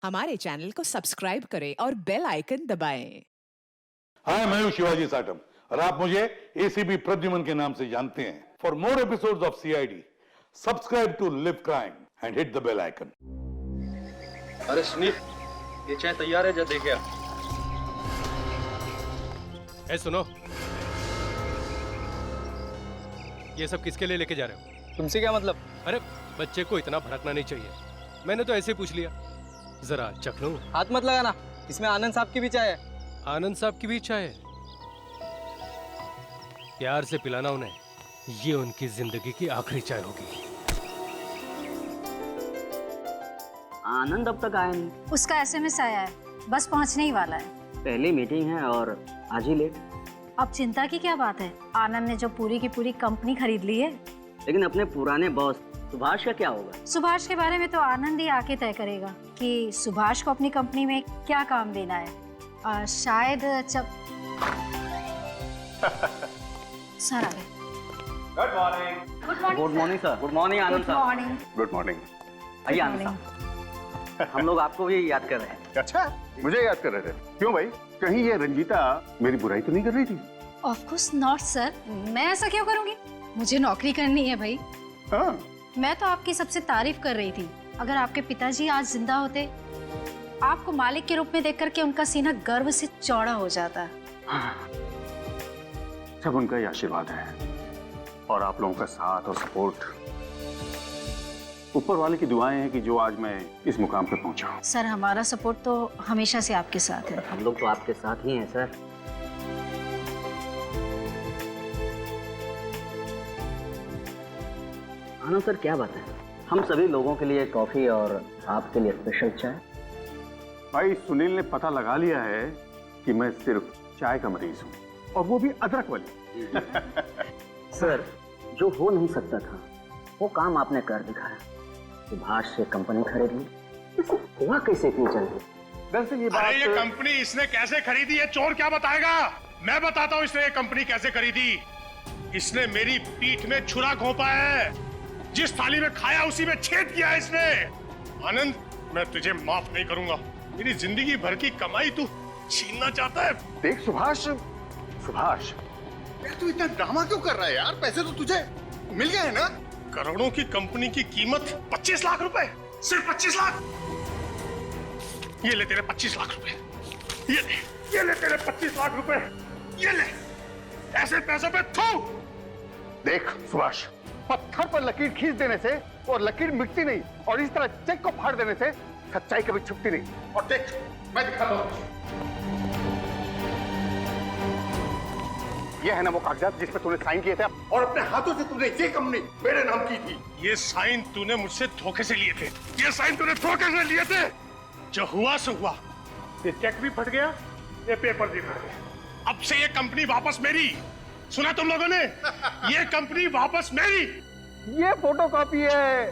हमारे चैनल को सब्सक्राइब करें और बेल आइकन दबाएं। हाय, मैं हूं शिवाजी साटम और आप मुझे एसीपी प्रद्युमन के नाम से जानते हैं। For more episodes of CID, subscribe to live crime and hit the bell icon. अरे सुनील, ये चाय तैयार है, जा देखे आ। ए सुनो, ये सब किसके लिए लेके जा रहे हो? तुमसे क्या मतलब? अरे बच्चे को इतना भड़कना नहीं चाहिए, मैंने तो ऐसे ही पूछ लिया। जरा चख लो। हाथ मत लगाना, इसमें आनंद साहब की भी चाय है। आनंद साहब की भी चाय है? प्यार से पिलाना उन्हें, ये उनकी जिंदगी की आखिरी चाय होगी। आनंद अब तक आया नहीं। उसका एसएमएस आया है, बस पहुंचने ही वाला है। पहली मीटिंग है और आज ही लेट। अब चिंता की क्या बात है, आनंद ने जो पूरी की पूरी कंपनी खरीद ली है। लेकिन अपने पुराने बॉस सुभाष का क्या होगा? सुभाष के बारे में तो आनंद ही आके तय करेगा कि सुभाष को अपनी कंपनी में क्या काम देना है। शायद जब सर आ गए। Good morning. Good morning sir. Good morning Anand साहब। मॉर्निंग। Good morning. आइए आनंद साहब, हम लोग आपको भी याद कर रहे हैं। अच्छा, मुझे याद कर रहे थे? क्यों भाई, कहीं ये रंजीता मेरी बुराई तो नहीं कर रही थी? ऑफ कोर्स नॉट सर, मैं ऐसा क्यों करूंगी? मुझे नौकरी करनी है भाई। हाँ। मैं तो आपकी सबसे तारीफ कर रही थी। अगर आपके पिताजी आज जिंदा होते, आपको मालिक के रूप में देख करके उनका सीना गर्व से चौड़ा हो जाता। हाँ। सब उनका ही आशीर्वाद है और आप लोगों का साथ और सपोर्ट। ऊपर वाले की दुआएं हैं कि जो आज मैं इस मुकाम पे पहुंचा हूं। सर हमारा सपोर्ट तो हमेशा से आपके साथ है। हम लोग तो आपके साथ ही हैं सर। आनंद सर, क्या बात है, हम सभी लोगों के लिए कॉफी और आपके लिए स्पेशल चाय। भाई सुनील ने पता लगा लिया है कि मैं सिर्फ चाय का मरीज हूँ, और वो भी अदरक वाली। सर, जो हो नहीं सकता था वो काम आपने कर दिखाया। सुभाष से कंपनी खरीद ली, हुआ कैसे इतनी जल्दी? दरअसल ये बात, ये कंपनी इसने कैसे खरीदी है चोर क्या बताएगा? मैं बताता हूँ इसने ये कंपनी कैसे खरीदी। इसने मेरी पीठ में छुरा घोंपा है, जिस थाली में खाया उसी में छेद किया है इसने। आनंद, मैं तुझे माफ नहीं करूंगा। मेरी जिंदगी भर की कमाई तू छीनना चाहता है। देख सुभाष, सुभाष यार तू इतना ड्रामा क्यों कर रहा है यार? पैसे तो तुझे मिल गए हैं ना? करोड़ों की कंपनी की कीमत 25 लाख रुपए, सिर्फ 25 लाख। ये ले तेरे 25 लाख रुपए, ये ले तेरे 25 लाख रुपए, ये ले। ऐसे पैसों पे थू। देख सुभाष, पत्थर पर लकीर खींच देने से और लकीर मिटती नहीं, और इस तरह चेक को फाड़ देने से सच्चाई कभी छुपती नहीं। और देख, मैं दिखाता हूं। ये है ना वो कागजात जिसपे तूने साइन किए थे, और अपने हाथों से तूने ये कंपनी मेरे नाम की थी। ये साइन तूने मुझसे धोखे से लिए थे, ये साइन तूने धोखे से लिए थे। जो हुआ सो हुआ, ये चेक भी फट गया, ये पेपर भी फट गया। अब से ये कंपनी वापस मेरी। सुना तुम लोगों ने? ये कंपनी वापस मेरी। ये फोटोकॉपी है,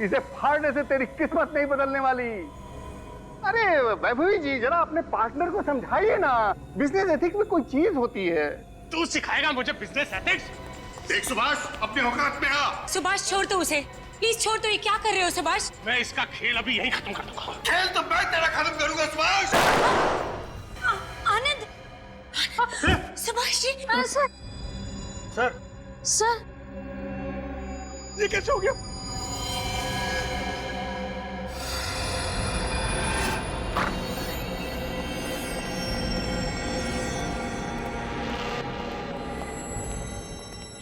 इसे फाड़ने से तेरी किस्मत नहीं बदलने वाली। अरे वैभवी जी, जरा अपने पार्टनर को समझाइए ना, बिजनेस एथिक्स में कोई चीज होती है। तू सिखाएगा मुझे बिजनेस एथिक्स? देख सुभाष, अपने औकात में आ। सुभाष छोड़ दो उसे, प्लीज छोड़ दो। ये क्या कर रहे हो सुभाष? मैं इसका खेल अभी यहीं खत्म कर दूंगा। खेल तो मैं तेरा खत्म करूंगा सुभाष। आनंद, Subhash ji. Sir, sir, sir, ये कैसे हो गया?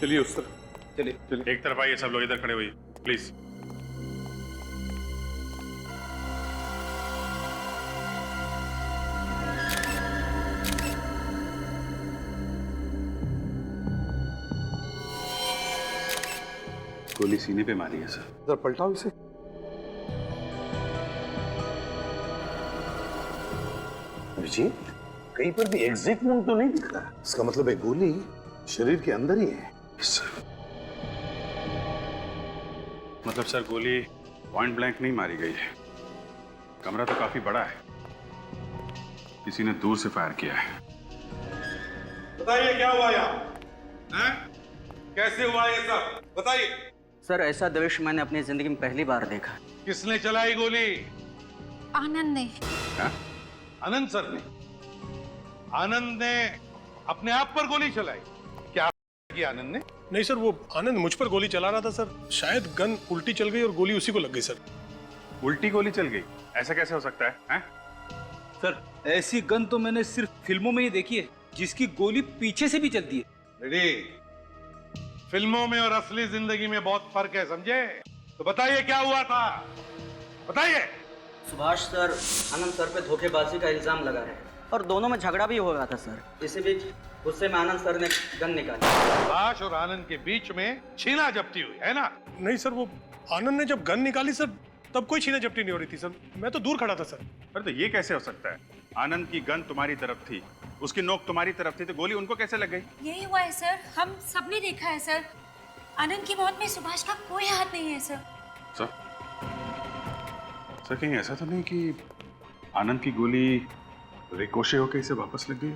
चलिए उस तरफ, चलिए। एक तरफ आइए सब लोग, इधर खड़े होइए प्लीज। गोली सीने पे मारी है सर। जरा पलटाओ इसे। अभिजीत, कहीं पर भी एग्जिट वुंड तो नहीं दिख रहा। इसका मतलब है गोली शरीर के अंदर ही है। मतलब सर, गोली पॉइंट ब्लैंक नहीं मारी गई है। कमरा तो काफी बड़ा है, किसी ने दूर से फायर किया है। बताइए क्या हुआ यहाँ? कैसे हुआ ये सब? बताइए। सर, ऐसा दृश्य मैंने अपनी जिंदगी में पहली बार देखा। किसने चलाई गोली? आनंद ने। आनंद सर ने? आनंद ने अपने आप पर गोली चलाई? क्या किया आनंद ने? नहीं सर, वो आनंद मुझ पर गोली चला रहा था सर। शायद गन उल्टी चल गई और गोली उसी को लग गई सर। उल्टी गोली चल गई? ऐसा कैसे हो सकता है, हैं? सर ऐसी गन तो मैंने सिर्फ फिल्मों में ही देखी है, जिसकी गोली पीछे से भी चलती है। रेडी, फिल्मों में और असली जिंदगी में बहुत फर्क है, समझे? तो बताइए क्या हुआ था, बताइए। सुभाष सर आनंद सर पे धोखेबाजी का इल्जाम लगा रहे हैं और दोनों में झगड़ा भी हो रहा था सर। इसी बीच गुस्से में आनंद सर ने गन निकाली। सुभाष और आनंद के बीच में छीना झपटी हुई है ना? नहीं सर, वो आनंद ने जब गन निकाली सर तब कोई छीना झपटी नहीं हो रही थी सर। मैं तो दूर खड़ा था सर। अरे तो ये कैसे हो सकता है? आनंद की गन तुम्हारी तरफ थी, उसकी नोक तुम्हारी तरफ थी, तो गोली उनको कैसे लग गई? यही हुआ है सर, हम सबने देखा है सर। आनंद की मौत में सुभाष का कोई हाथ नहीं है सर। सर कहीं ऐसा तो नहीं कि आनंद की गोली रिकोशे होकर इसे वापस लग गई?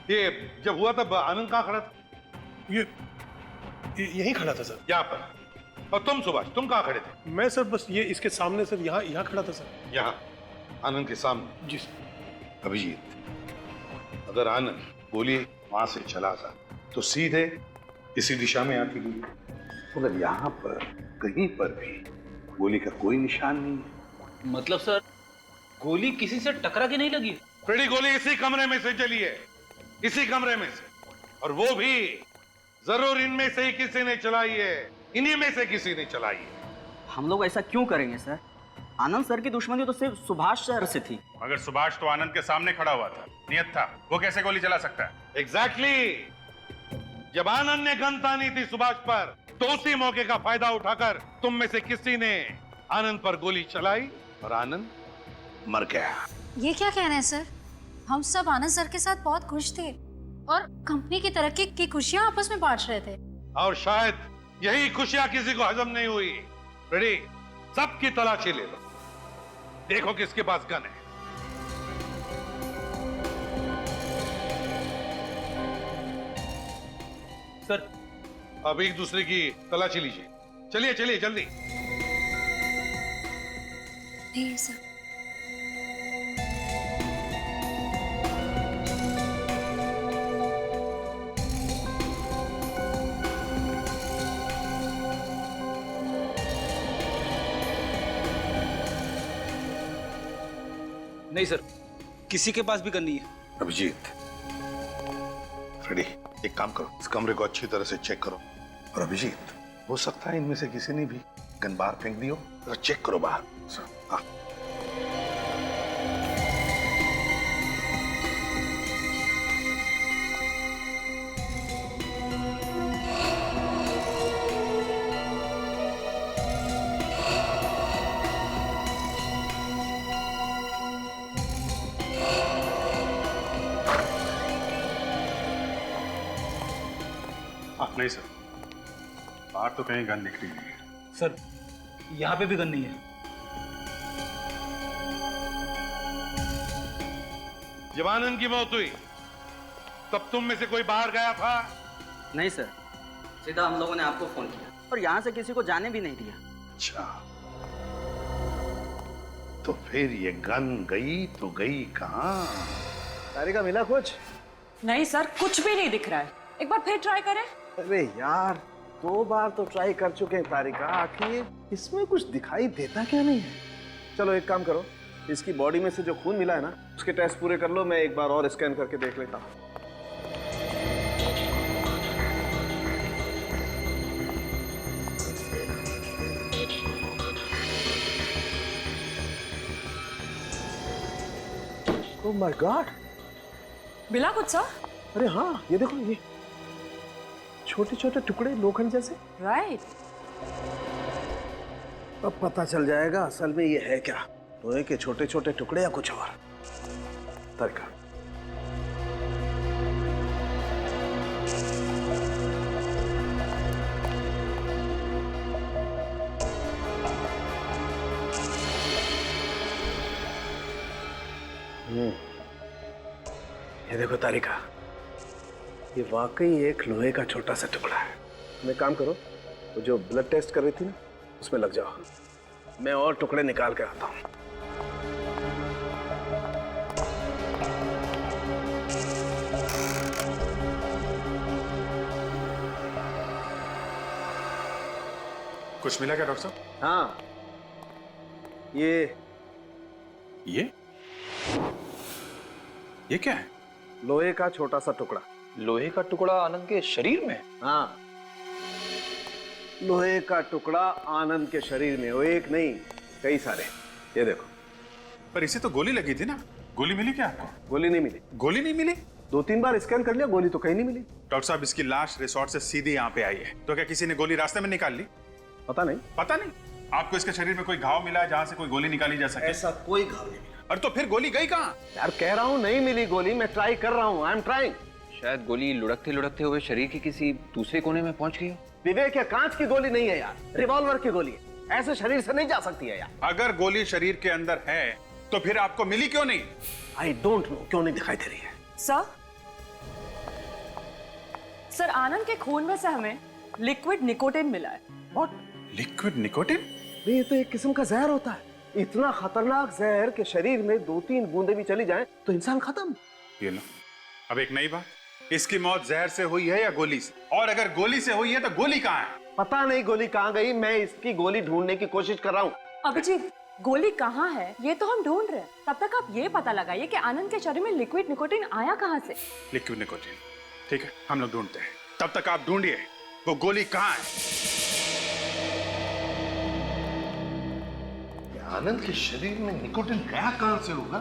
ये जब हुआ तब आनंद कहाँ खड़ा था? ये यहीं खड़ा था सर। यहाँ पर। और तुम सुभाष, तुम कहाँ खड़े थे? मैं सर बस ये इसके सामने सर, यहाँ खड़ा था सर। यहाँ आनंद के सामने? जी सर। अभिजीत, अगर आनंद गोली वहां से चला था तो सीधे इसी दिशा में आती गोली, मगर यहाँ पर कहीं पर भी गोली का कोई निशान नहीं है। मतलब सर गोली किसी से टकरा के नहीं लगी? फ्रेडी, गोली इसी कमरे में से चली है, इसी कमरे में से, और वो भी जरूर इनमें से ही किसी ने चलाई है, इन्हीं में से किसी ने चलाई है। हम लोग ऐसा क्यों करेंगे सर? आनंद सर की दुश्मनी तो सिर्फ सुभाष सर से थी। मगर सुभाष तो आनंद के सामने खड़ा हुआ था, नियत था, वो कैसे गोली चला सकता है? एग्जैक्टली। जब आनंद ने गन तानी थी सुभाष पर, तो उसी मौके का फायदा उठाकर तुम में से किसी ने आनंद पर गोली चलाई और आनंद मर गया। ये क्या कह रहे हैं सर? हम सब आनंद सर के साथ बहुत खुश थे और कंपनी की तरक्की की खुशियां आपस में बांट रहे थे। और शायद यही खुशियां किसी को हजम नहीं हुई। रेडी, सबकी तलाशी ले लो, देखो किसके पास गन है। सर अब एक दूसरे की तलाशी लीजिए। चलिए चलिए जल्दी। नहीं सर। नहीं सर, किसी के पास भी गन नहीं है। अभिजीत, रेडी, एक काम करो, इस कमरे को अच्छी तरह से चेक करो। और अभिजीत, हो सकता है इनमें से किसी ने भी गन बाहर फेंक दी हो, तो चेक करो बाहर। हाँ। नहीं सर, बाहर तो कहीं गन निकली नहीं है। सर यहाँ पे भी गन नहीं है। जब आनंद की मौत हुई तब तुम में से कोई बाहर गया था? नहीं सर, सीधा हम लोगों ने आपको फोन किया और यहाँ से किसी को जाने भी नहीं दिया। अच्छा, तो फिर ये गन गई तो गई कहाँ? तारिका मिला कुछ? नहीं सर, कुछ भी नहीं दिख रहा है। एक बार फिर ट्राई करें। अरे यार, 2 बार तो ट्राई कर चुके हैं तारिका, आखिर इसमें कुछ दिखाई देता क्या नहीं है? चलो एक काम करो, इसकी बॉडी में से जो खून मिला है ना, उसके टेस्ट पूरे कर लो, मैं एक बार और स्कैन करके देख लेता हूँ। ओह माय गॉड, मिला कुछ सर? अरे हाँ, ये देखो, ये छोटे छोटे टुकड़े लोखंड जैसे। राइट। अब पता चल जाएगा असल में ये है क्या, लोहे के छोटे छोटे टुकड़े या कुछ और। तारिका, ये देखो तारिका, ये वाकई एक लोहे का छोटा सा टुकड़ा है। तुम एक काम करो, वो जो ब्लड टेस्ट कर रही थी ना, उसमें लग जाओ, मैं और टुकड़े निकाल के आता हूँ। कुछ मिला क्या डॉक्टर साहब? हाँ, ये क्या है? लोहे का छोटा सा टुकड़ा। लोहे का टुकड़ा आनंद के शरीर में? हाँ, लोहे का टुकड़ा आनंद के शरीर में, वो एक नहीं कई सारे। ये देखो। पर इसे तो गोली लगी थी ना, गोली मिली क्या आपको? गोली नहीं मिली। गोली नहीं मिली? 2-3 बार स्कैन कर लिया, गोली तो कहीं नहीं मिली। डॉक्टर साहब, इसकी लाश रिसोर्ट से सीधी यहाँ पे आई है, तो क्या किसी ने गोली रास्ते में निकाल ली? पता नहीं। पता नहीं? आपको इसके शरीर में कोई घाव मिला है जहां से कोई गोली निकाली जा सके? ऐसा कोई घाव नहीं मिला। और तो फिर गोली गई कहाँ? यार कह रहा हूँ नहीं मिली गोली, मैं ट्राई कर रहा हूँ, आई एम ट्राइंग। शायद गोली लुढ़कते लुढ़कते हुए शरीर के किसी दूसरे कोने में पहुंच गई हो। विवेक, ये कांच की गोली नहीं है यार, रिवॉल्वर की गोली है। ऐसे शरीर से नहीं जा सकती है यार। अगर गोली शरीर के अंदर है तो फिर आपको मिली क्यों नहीं? आई डोंट नो, क्यों नहीं दिखाई दे रही है। सर आनंद के खून में से हमें लिक्विड निकोटिन मिला है। व्हाट? Liquid nicotine? ये तो एक किस्म का जहर होता है, इतना खतरनाक जहर कि शरीर में 2-3 बूंदे भी चली जाएं तो इंसान खत्म। ये लो, अब एक नई बात, इसकी मौत जहर से हुई है या गोली से? और अगर गोली से हुई है तो गोली कहाँ है? पता नहीं गोली कहाँ गई, मैं इसकी गोली ढूंढने की कोशिश कर रहा हूँ। अभिजीत, गोली कहाँ है ये तो हम ढूंढ रहे हैं, तब तक आप ये पता लगाइए कि आनंद के शरीर में लिक्विड निकोटिन आया कहाँ से। लिक्विड निकोटिन, ठीक है, हम लोग ढूंढते हैं। तब तक आप ढूंढिए वो गोली कहाँ है। आनंद के शरीर में निकोटिन गया कहां से होगा?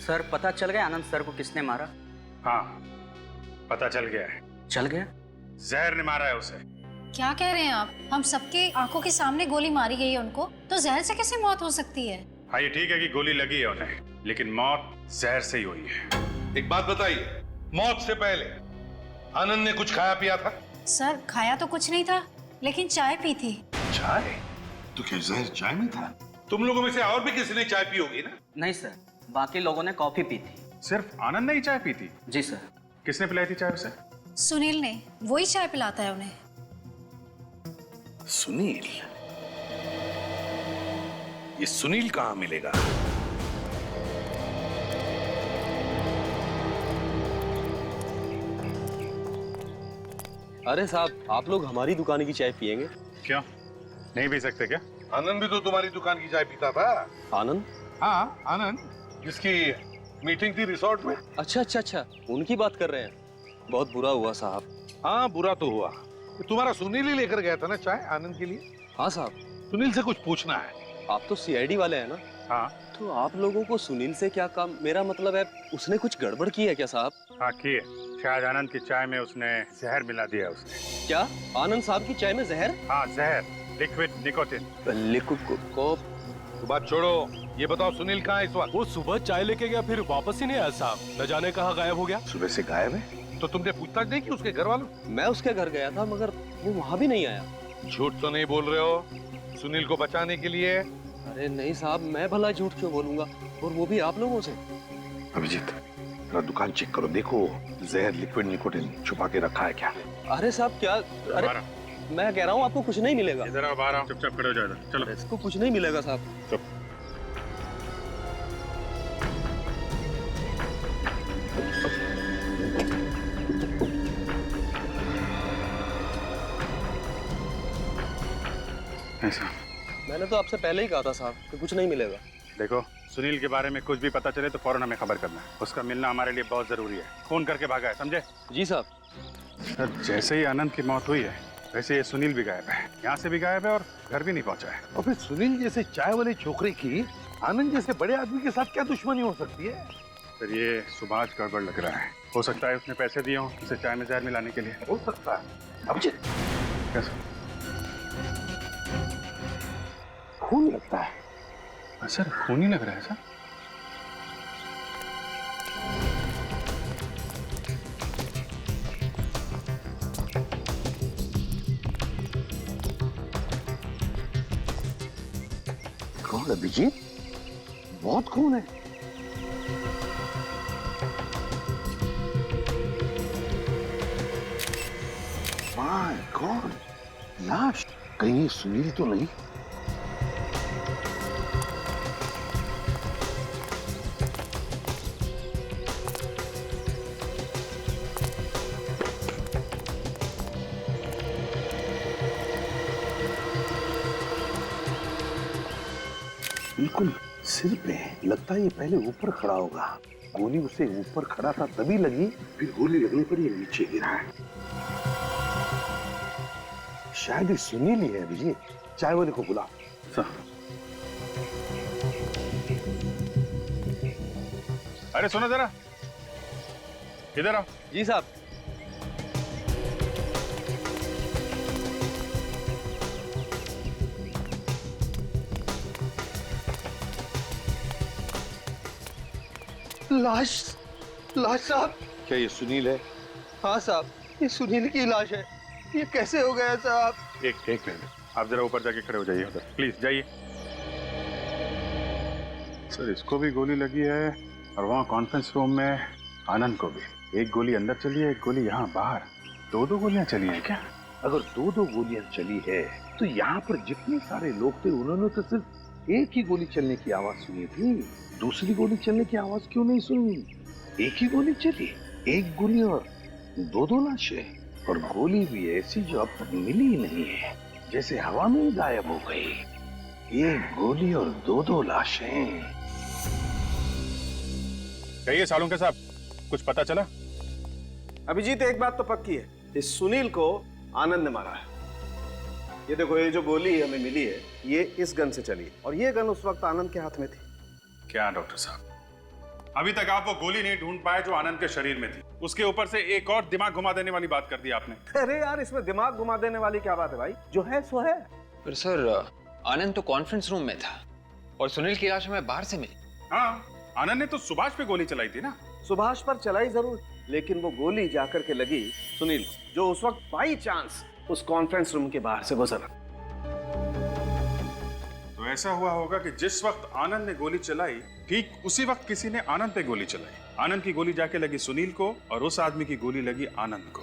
सर पता चल गया आनंद सर को किसने मारा? हाँ, पता चल गया है। चल गया? जहर ने मारा है उसे। क्या कह रहे हैं आप? हम सबके आंखों के सामने गोली मारी गई है उनको, तो जहर से कैसे मौत हो सकती है? हाँ, ये ठीक है कि गोली लगी है उन्हें, लेकिन मौत जहर से ही हुई है। एक बात बताइए, मौत से पहले आनंद ने कुछ खाया पिया था? सर खाया तो कुछ नहीं था, लेकिन चाय पी थी। चाय? तो क्या जहर चाय में था? तुम लोगों में से और भी किसी ने चाय पी होगी ना? नहीं सर, बाकी लोगों ने कॉफी पी थी। सिर्फ आनंद ने ही चाय पी थी? जी सर। किसने पिलाई थी चाय उसे? सुनील ने, वही चाय पिलाता है उन्हें। सुनील? ये सुनील कहां मिलेगा? अरे साहब, आप लोग हमारी दुकान की चाय पियेंगे? क्यों, नहीं पी सकते क्या? आनंद भी तो तुम्हारी दुकान की चाय पीता था। आनंद? हाँ, आनंद, जिसकी मीटिंग थी रिसोर्ट में। अच्छा, उनकी बात कर रहे हैं। बहुत बुरा हुआ साहब। हाँ, बुरा तो हुआ। तुम्हारा सुनील ही लेकर गया था ना चाय आनंद के लिए? हाँ साहब। सुनील से कुछ पूछना है। आप तो सीआईडी वाले हैं ना? हाँ। तो आप लोगों को सुनील से क्या काम? मेरा मतलब है, उसने कुछ गड़बड़ की है क्या साहब? हाँ की है, शायद आनंद की चाय में उसने जहर मिला दिया उसने। क्या? आनंद साहब की चाय में जहर? हाँ, जहर, लिक्विड निकोटिन। लिक्विड को बात छोड़ो, ये बताओ सुनील कहाँ है इस वक्त? वो सुबह चाय लेके गया, फिर वापस ही नहीं आया साहब। न जाने कहाँ गायब हो गया। सुबह से गायब है? तो तुमने पूछताछ नहीं की उसके घर वालों? मैं उसके घर गया था, मगर वो वहाँ भी नहीं आया। झूठ तो नहीं बोल रहे हो सुनील को बचाने के लिए? अरे नहीं साहब, मैं भला झूठ क्यों बोलूंगा, और वो भी आप लोगों से। अभिजीत, जरा दुकान चेक करो, देखो जहर लिक्विड निकोटिन छुपा के रखा है क्या? अरे साहब क्या? अरे मैं कह रहा हूँ आपको कुछ नहीं मिलेगा। इधर आओ, बाहर आओ, चुपचाप खड़े हो जाओ इधर। चलो। इसको कुछ नहीं मिलेगा साहब। चुप। ऐसा मैंने तो आपसे पहले ही कहा था साहब कि कुछ नहीं मिलेगा। देखो, सुनील के बारे में कुछ भी पता चले तो फौरन हमें खबर करना है। उसका मिलना हमारे लिए बहुत जरूरी है। फोन करके भागा है, समझे? जी साहब। सर, जैसे ही आनंद की मौत हुई है वैसे ये सुनील भी गायब है, यहाँ से भी गायब है और घर भी नहीं पहुंचा है। और फिर सुनील जैसे चाय वाले छोकरे की आनंद जैसे बड़े आदमी के साथ क्या दुश्मनी हो सकती है? फिर ये सुभाष गड़बड़ लग रहा है। हो सकता है उसने पैसे दिए हों उसे चाय में जहर मिलाने के लिए। हो सकता है। अभिजीत, कैसे? खून लगता है। सर, खून ही लग रहा है सर। कौन? अभिजीत, बहुत खून है। माय गॉड, लाश। कहीं सुनील तो नहीं? बिल्कुल सिर पे। लगता है ये पहले ऊपर खड़ा होगा। गोली उसे ऊपर खड़ा था तभी लगी, फिर गोली लगने पर ये नीचे गिरा है। शायद ये सुनील ही है। अभिजीत, चाय वाले को बुला। अरे सुनो जरा, इधर आओ। जी साहब। लाश साहब। क्या ये सुनील है? हाँ साहब, ये सुनील की लाश है। ये कैसे हो गया साहब? एक मिनट, आप जरा ऊपर जाके खड़े हो जाइए उधर, प्लीज जाइए। सर, इसको भी गोली लगी है और वहाँ कॉन्फ्रेंस रूम में आनंद को भी। एक गोली अंदर चली है, एक गोली यहाँ बाहर। दो गोलियां चली हैं क्या? अगर दो गोलियां चली है तो यहाँ पर जितने सारे लोग थे उन्होंने तो सिर्फ एक ही गोली चलने की आवाज सुनी थी। दूसरी गोली चलने की आवाज क्यों नहीं सुनी? एक ही गोली चली, एक गोली और दो लाशें। और गोली भी ऐसी जो अब तक मिली ही नहीं है, जैसे हवा में ही गायब हो गई। एक गोली और दो लाशें। कहिए सालुंके साहब, कुछ पता चला? अभिजीत, एक बात तो पक्की है, इस सुनील को आनंद ने मारा है। ये देखो, ये जो गोली हमें मिली है ये इस गन से चली है और ये गन उस वक्त आनंद के हाथ में थी। क्या डॉक्टर साहब, अभी तक आप वो गोली नहीं ढूंढ पाए जो आनंद के शरीर में थी। उसके ऊपर से एक और दिमाग घुमा देने वाली बात कर दी आपने। अरे यार, इसमें दिमाग घुमा देने वाली क्या बात है भाई? जो है सो है। पर सर, आनंद तो कॉन्फ्रेंस रूम में था और सुनील की लाश हमें बाहर से मिली। हाँ, आनंद ने तो सुभाष पे गोली चलाई थी ना। सुभाष पर चलाई जरूर, लेकिन वो गोली जाकर के लगी सुनील को, जो उस वक्त बाई चांस उस कॉन्फ्रेंस रूम के बाहर से गुजरा। तो ऐसा हुआ होगा कि जिस वक्त आनंद ने गोली चलाई, ठीक उसी वक्त किसी ने आनंद पे गोली चलाई। आनंद की गोली जाके लगी सुनील को और उस आदमी की गोली लगी आनंद को।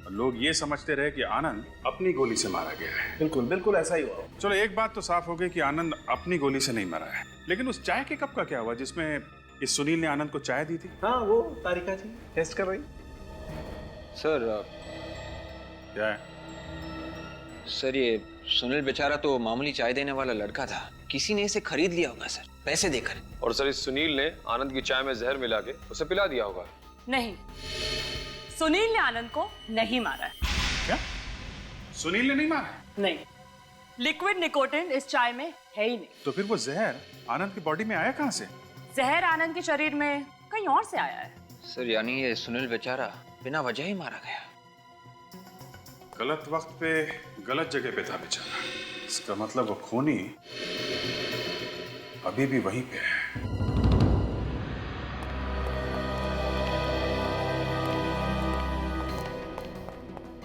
और लोग ये समझते रहे कि आनंद अपनी गोली से मारा गया है। बिल्कुल बिल्कुल ऐसा ही हुआ। चलो, एक बात तो साफ हो गई कि आनंद अपनी गोली से नहीं मरा है। लेकिन उस चाय के कप का क्या हुआ जिसमें इस सुनील ने आनंद को चाय दी थी? हाँ, वो तारिका जी टेस्ट कर रही। सर, क्या है? सर, ये सुनील बेचारा तो मामूली चाय देने वाला लड़का था। किसी ने इसे खरीद लिया होगा सर, पैसे देकर। और सर, इस सुनील ने आनंद की चाय में जहर मिला के उसे पिला दिया होगा। नहीं, सुनील ने आनंद को नहीं मारा है। क्या? सुनील ने नहीं मारा? नहीं, लिक्विड निकोटिन इस चाय में है ही नहीं। तो फिर वो जहर आनंद की बॉडी में आया कहाँ से? जहर आनंद के शरीर में कहीं और से आया है। सर, यानी ये सुनील बेचारा बिना वजह ही मारा गया। गलत वक्त पे गलत जगह पे था बेचारा। इसका मतलब वो खूनी अभी भी वहीं पे है।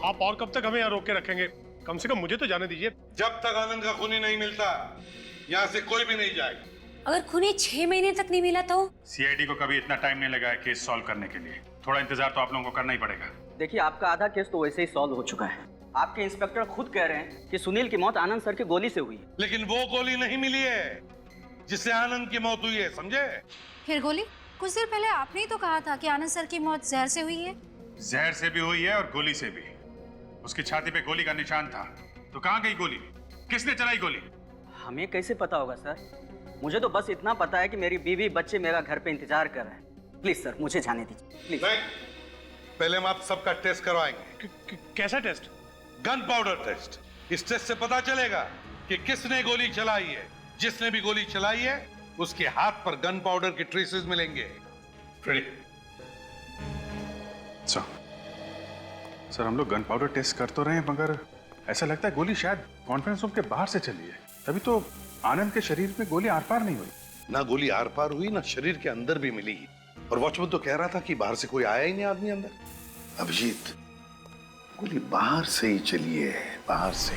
आप और कब तक हमें यहाँ रोक के रखेंगे? कम से कम मुझे तो जाने दीजिए। जब तक आनंद का खूनी नहीं मिलता यहाँ से कोई भी नहीं जाएगा। अगर खूनी 6 महीने तक नहीं मिला तो? सीआईडी को कभी इतना टाइम नहीं लगा है केस सॉल्व करने के लिए। थोड़ा इंतजार तो आप लोगों को करना ही पड़ेगा। देखिए, आपका आधा केस तो वैसे ही सॉल्व हो चुका है। आपके इंस्पेक्टर खुद कह रहे हैं कि सुनील की मौत आनंद सर की गोली से हुई है। लेकिन वो गोली नहीं मिली है जिससे आनंद की मौत हुई है, समझे? फिर गोली? कुछ देर पहले आपने ही तो कहा था कि आनंद सर की मौत जहर से हुई है। जहर से भी हुई है और गोली से भी। उसकी छाती पे गोली का निशान था। तो कहाँ गई गोली? किसने चलाई गोली? हमें कैसे पता होगा सर? मुझे तो बस इतना पता है कि मेरी बीवी बच्चे मेरा घर पे इंतजार कर रहे हैं। प्लीज सर, मुझे जाने दीजिए प्लीज। पहले हम आप सबका टेस्ट करवाएंगे। कैसा टेस्ट? Gun powder taste. इस टेस्ट से पता चलेगा कि किसने गोली चलाई है। जिसने भी गोली चलाई है उसके हाथ पर गन पाउडर के ट्रेसेस मिलेंगे। सर, हम लोग गन पाउडर टेस्ट कर तो रहे हैं, मगर ऐसा लगता है गोली शायद कॉन्फ्रेंस रूम के बाहर से चली है। तभी तो आनंद के शरीर में गोली आर पार नहीं हुई। ना गोली आर पार हुई, ना शरीर के अंदर भी मिली। और वॉचमैन तो कह रहा था कि बाहर से कोई आया ही नहीं आदमी अंदर। अभिजीत, गोली बाहर से ही चली है, बाहर से।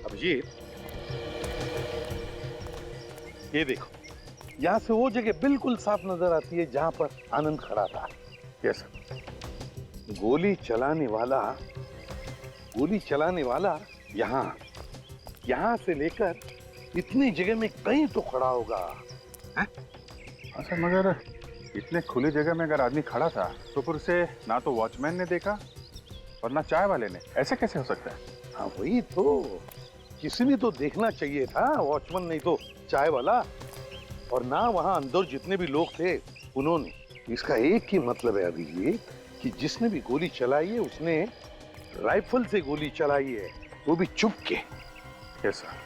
अभिजीत, ये देखो, यहाँ से वो जगह बिल्कुल साफ नजर आती है जहां पर आनंद खड़ा था। यस, गोली चलाने वाला यहाँ से लेकर इतनी जगह में कहीं तो खड़ा होगा। अच्छा, मगर इतने खुली जगह में अगर आदमी खड़ा था तो फिर उसे ना तो वॉचमैन ने देखा और ना चाय वाले ने। ऐसे कैसे हो सकता है? हाँ वही तो, किसी ने तो देखना चाहिए था, वॉचमैन नहीं तो चाय वाला, और ना वहां अंदर जितने भी लोग थे उन्होंने। इसका एक ही मतलब है अभिजीत कि जिसने भी गोली चलाई है उसने राइफल से गोली चलाई है, वो भी चुप के। कैसा?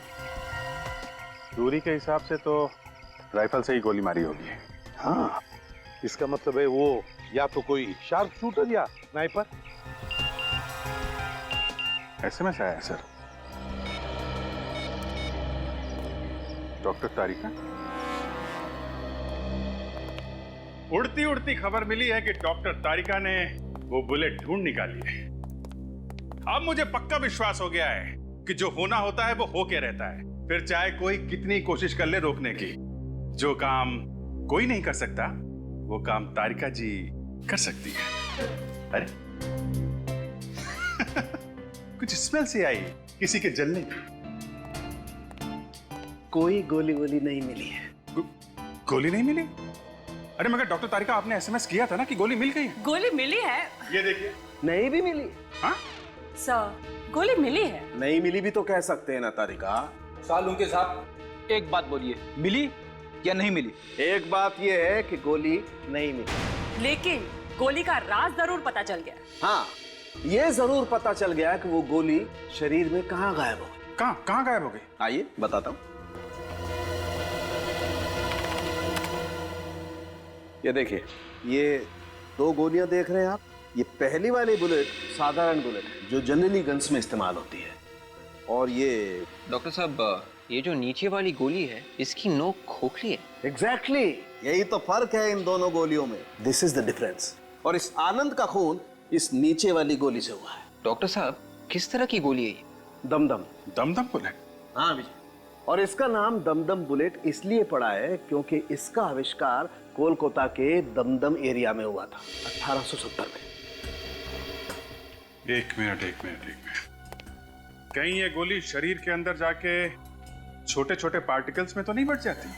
दूरी के हिसाब से तो राइफल से ही गोली मारी होगी। हाँ, इसका मतलब है वो या तो कोई शार्प शूटर या स्नाइपर। एसएमएस आया है सर। डॉक्टर तारिका, उड़ती उड़ती खबर मिली है कि डॉक्टर तारिका ने वो बुलेट ढूंढ निकाली है। अब मुझे पक्का विश्वास हो गया है कि जो होना होता है वो होके रहता है, फिर चाहे कोई कितनी कोशिश कर ले रोकने की। जो काम कोई नहीं कर सकता वो काम तारिका जी कर सकती है। अरे कुछ स्मेल सी आई किसी के जलने की। कोई गोली वोली नहीं मिली है। गोली नहीं मिली? अरे मगर डॉक्टर तारिका आपने एसएमएस किया था ना कि गोली मिल गई है। गोली मिली है। ये देखिए। नहीं भी मिली। हाँ सर गोली मिली है। नहीं मिली भी तो कह सकते हैं ना तारिका। सालून के साहब एक बात बोलिए, मिली या नहीं मिली? एक बात ये है कि गोली नहीं मिली, लेकिन गोली का राज जरूर पता चल गया। हाँ ये जरूर पता चल गया कि वो गोली शरीर में कहाँ गायब हो गई। कहाँ गायब हो गई? आइए बताता हूँ। ये देखिए, ये 2 गोलियां देख रहे हैं आप। ये पहली वाली बुलेट साधारण बुलेट है जो जनरली गन्स में इस्तेमाल होती है, और ये डॉक्टर साहब ये जो नीचे वाली गोली है इसकी नोक खोखली है। एग्जैक्टली यही तो फर्क है इन दोनों गोलियों में। This is the difference. और इस आनंद का खून इस नीचे वाली गोली से हुआ है। डॉक्टर साहब किस तरह की गोली है ये? दमदम। दमदम बुलेट? हाँ विजय, और इसका नाम दमदम बुलेट इसलिए पड़ा है क्योंकि इसका आविष्कार कोलकाता के दमदम एरिया में हुआ था 1870 में। एक मिनट। कहीं ये गोली शरीर के अंदर जाके छोटे छोटे पार्टिकल्स में तो नहीं बढ़ जाती?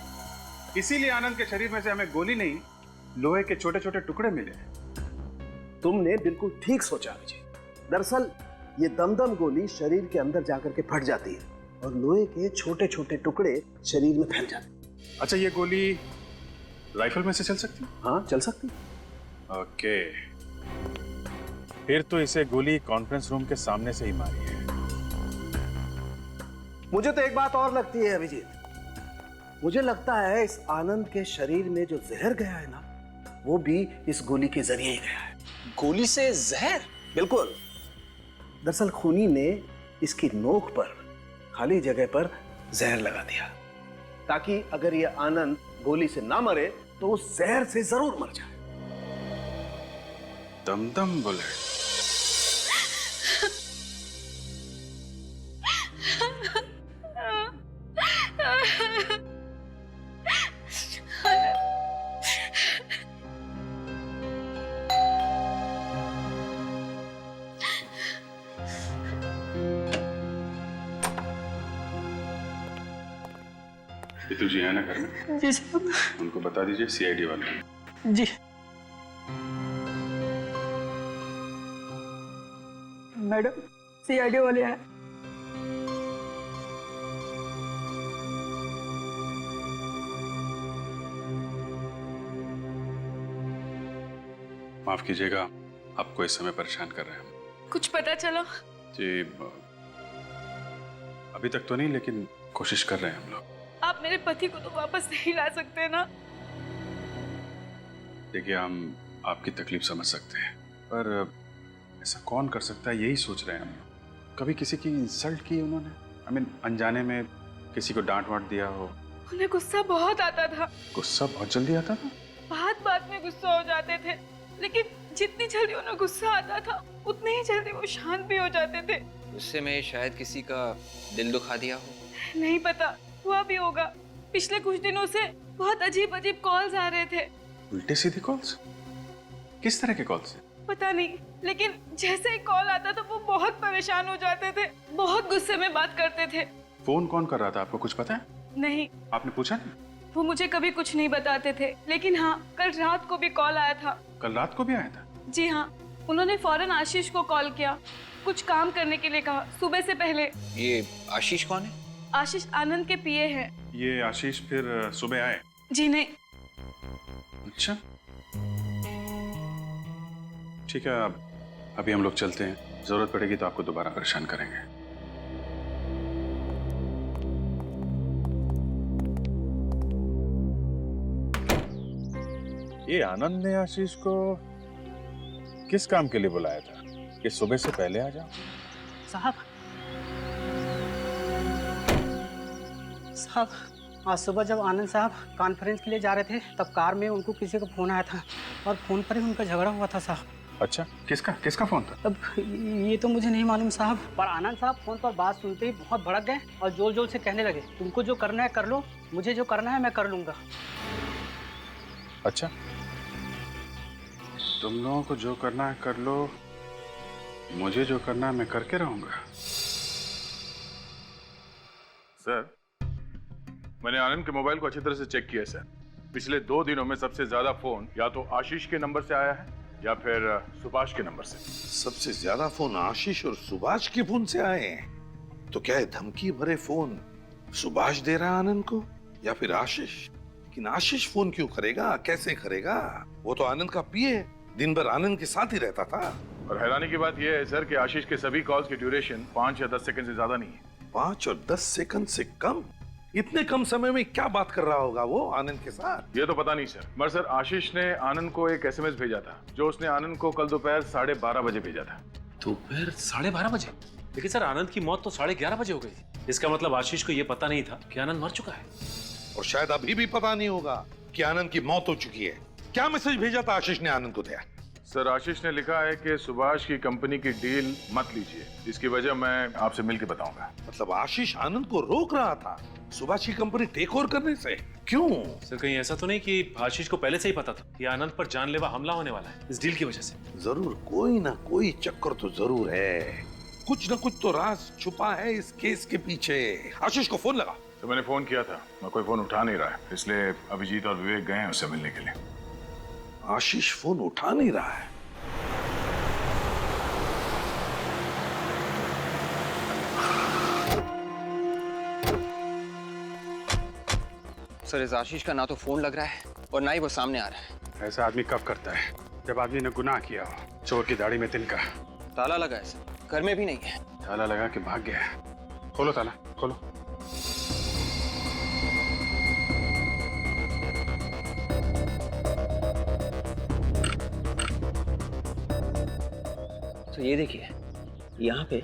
इसीलिए आनंद के शरीर में से हमें गोली नहीं, लोहे के छोटे छोटे टुकड़े मिले। तुमने बिल्कुल ठीक सोचा विजय। दरअसल ये दमदम गोली शरीर के अंदर जाकर के फट जाती है और लोहे के छोटे छोटे टुकड़े शरीर में फैल जाते हैं। अच्छा, ये गोली राइफल में से चल सकती है? हाँ चल सकती है। ओके, फिर तो इसे गोली कॉन्फ्रेंस रूम के सामने से ही मारी है। मुझे तो एक बात और लगती है अभिजीत। मुझे लगता है इस आनंद के शरीर में जो जहर गया है ना, वो भी इस गोली के जरिए ही गया है। गोली से जहर? बिल्कुल। दरअसल खूनी ने इसकी नोक पर खाली जगह पर जहर लगा दिया ताकि अगर ये आनंद गोली से ना मरे तो वो जहर से जरूर मर जाए। दमदम बुलेट। पितू जी है ना घर में? जी साहब। उनको बता दीजिए सीआईडी वाले। जी मैडम, सीआईडी वाले हैं। माफ कीजिएगा, आपको इस समय परेशान कर रहे हैं। कुछ पता चला? जी अभी तक तो नहीं, लेकिन कोशिश कर रहे हैं हम लोग। आप मेरे पति को तो वापस नहीं ला सकते ना? देखिए, हम आपकी तकलीफ समझ सकते हैं, पर ऐसा कौन कर सकता है यही सोच रहे हैं हम। कभी किसी की इंसल्ट की उन्होंने? आई मीन अनजाने में किसी को डांट वाट दिया हो? उन्हें गुस्सा बहुत आता था। गुस्सा बहुत जल्दी आता था? बात बात में गुस्सा हो जाते थे, लेकिन जितनी जल्दी उन्हें गुस्सा आता था उतनी ही जल्दी वो शांत भी हो जाते थे। गुस्से में शायद किसी का दिल दुखा दिया हो। नहीं पता, हुआ भी होगा। पिछले कुछ दिनों से बहुत अजीब अजीब कॉल्स आ रहे थे। उल्टे सीधे कॉल्स? किस तरह के कॉल्स? पता नहीं, लेकिन जैसे ही कॉल आता था वो बहुत परेशान हो जाते थे, बहुत गुस्से में बात करते थे। फोन कौन कर रहा था, आपको कुछ पता है? नहीं। आपने पूछा? वो मुझे कभी कुछ नहीं बताते थे, लेकिन हाँ कल रात को भी कॉल आया था। कल रात को भी आया था? जी हाँ, उन्होंने फौरन आशीष को कॉल किया, कुछ काम करने के लिए कहा सुबह से पहले। ये आशीष कौन है? आशीष आनंद के पीए हैं। ये आशीष फिर सुबह आए? जी नहीं। अच्छा ठीक है, अब अभी हम लोग चलते हैं, जरूरत पड़ेगी तो आपको दोबारा परेशान करेंगे। ये आनंद ने आशीष को किस काम के लिए बुलाया था कि सुबह से पहले आ जाओ? साहब आज सुबह जब आनंद साहब कॉन्फ्रेंस के लिए जा रहे थे तब कार में उनको किसी का फोन आया था और फोन पर ही उनका झगड़ा हुआ था साहब। अच्छा, किसका फोन था? अब ये तो मुझे नहीं मालूम साहब, पर आनंद साहब फोन पर बात सुनते ही बहुत भड़क गए और जोर जोर से कहने लगे, तुमको जो करना है कर लो, मुझे जो करना है मैं कर लूंगा। अच्छा, तुम लोगों को जो करना है कर लो, मुझे जो करना है मैं करके रहूंगा। सर, मैंने आनंद के मोबाइल को अच्छी तरह से चेक किया सर। पिछले 2 दिनों में सबसे ज्यादा फोन या तो आशीष के नंबर से आया है या फिर सुभाष के नंबर से। सबसे ज्यादा फोन आशीष और सुभाष के फोन से आए हैं। तो क्या है, धमकी भरे फोन सुभाष दे रहा है आनंद को या फिर आशीष? लेकिन आशीष फोन क्यों करेगा, कैसे करेगा? वो तो आनंद का पीए, दिन भर आनंद के साथ ही रहता था। और हैरानी की बात यह है सर कि आशीष के सभी कॉल्स की ड्यूरेशन 5 या 10 सेकंड से ज्यादा नहीं है। 5 और 10 सेकंड से कम? इतने कम समय में क्या बात कर रहा होगा वो आनंद के साथ? ये तो पता नहीं सर, मगर सर आशीष ने आनंद को एक एसएमएस भेजा था जो उसने आनंद को कल दोपहर 12:30 बजे भेजा था। दोपहर 12:30 बजे? लेकिन सर आनंद की मौत तो 11:30 बजे हो गई थी। इसका मतलब आशीष को ये पता नहीं था कि आनंद मर चुका है, और शायद अभी भी पता नहीं होगा कि आनंद की मौत हो चुकी है। क्या मैसेज भेजा था आशीष ने आनंद को दिया? सर आशीष ने लिखा है कि सुभाष की कंपनी की डील मत लीजिए, इसकी वजह मैं आपसे मिलकर बताऊंगा। मतलब आशीष आनंद को रोक रहा था सुभाष की कंपनी टेक ओवर करने से? क्यों? सर कहीं ऐसा तो नहीं कि आशीष को पहले से ही पता था कि आनंद पर जानलेवा हमला होने वाला है इस डील की वजह से? जरूर कोई ना कोई चक्कर तो जरूर है, कुछ ना कुछ तो राज छुपा है इस केस के पीछे। आशीष को फोन लगा। तो मैंने फोन किया था, मैं कोई फोन उठा नहीं रहा है, इसलिए अभिजीत और विवेक गए हैं उससे मिलने के लिए। आशीष फोन उठा नहीं रहा है। सर इस आशीष का ना तो फोन लग रहा है और ना ही वो सामने आ रहा है। ऐसा आदमी कब करता है? जब आदमी ने गुनाह किया हो। चोर की दाढ़ी में तिनका। ताला लगा है सर, घर में भी नहीं है। ताला लगा के भाग गया है। खोलो ताला, खोलो। तो ये देखिए, यहाँ पे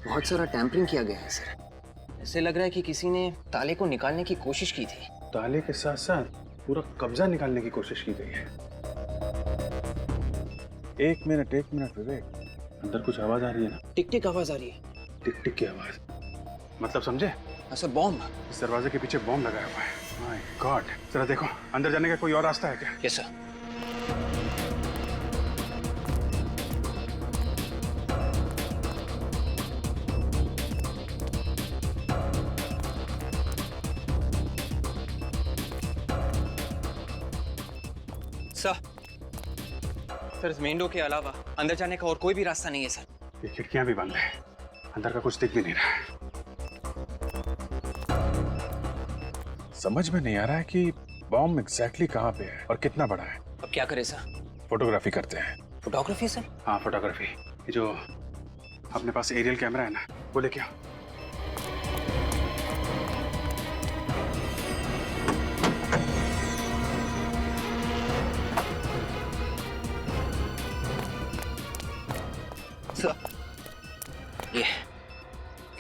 बहुत सारा टैंपरिंग किया गया है सर। ऐसे लग रहा है कि किसी ने ताले को निकालने की कोशिश की थी। ताले के साथ साथ पूरा कब्जा निकालने की कोशिश की गई है। एक मिनट विवेक, अंदर कुछ आवाज आ रही है ना? टिक टिक आवाज आ रही है। टिक टिक की आवाज? मतलब समझे? हाँ सर, बॉम्ब। इस दरवाजे के पीछे बॉम्ब लगाया हुआ है। माय गॉड, जरा देखो अंदर जाने का कोई और रास्ता है क्या? Yes sir. सर इस मेन डोर के अलावा अंदर जाने का और कोई भी रास्ता नहीं है सर। ये खिड़कियां भी बंद है, अंदर का कुछ दिख भी नहीं रहा है। समझ में नहीं आ रहा है कि बॉम्ब एग्जैक्टली कहाँ पे है और कितना बड़ा है। अब क्या करें सर? फोटोग्राफी करते हैं। Photography sir? हाँ फोटोग्राफी। ये जो अपने पास एरियल कैमरा है ना, वो लेके आओ। ये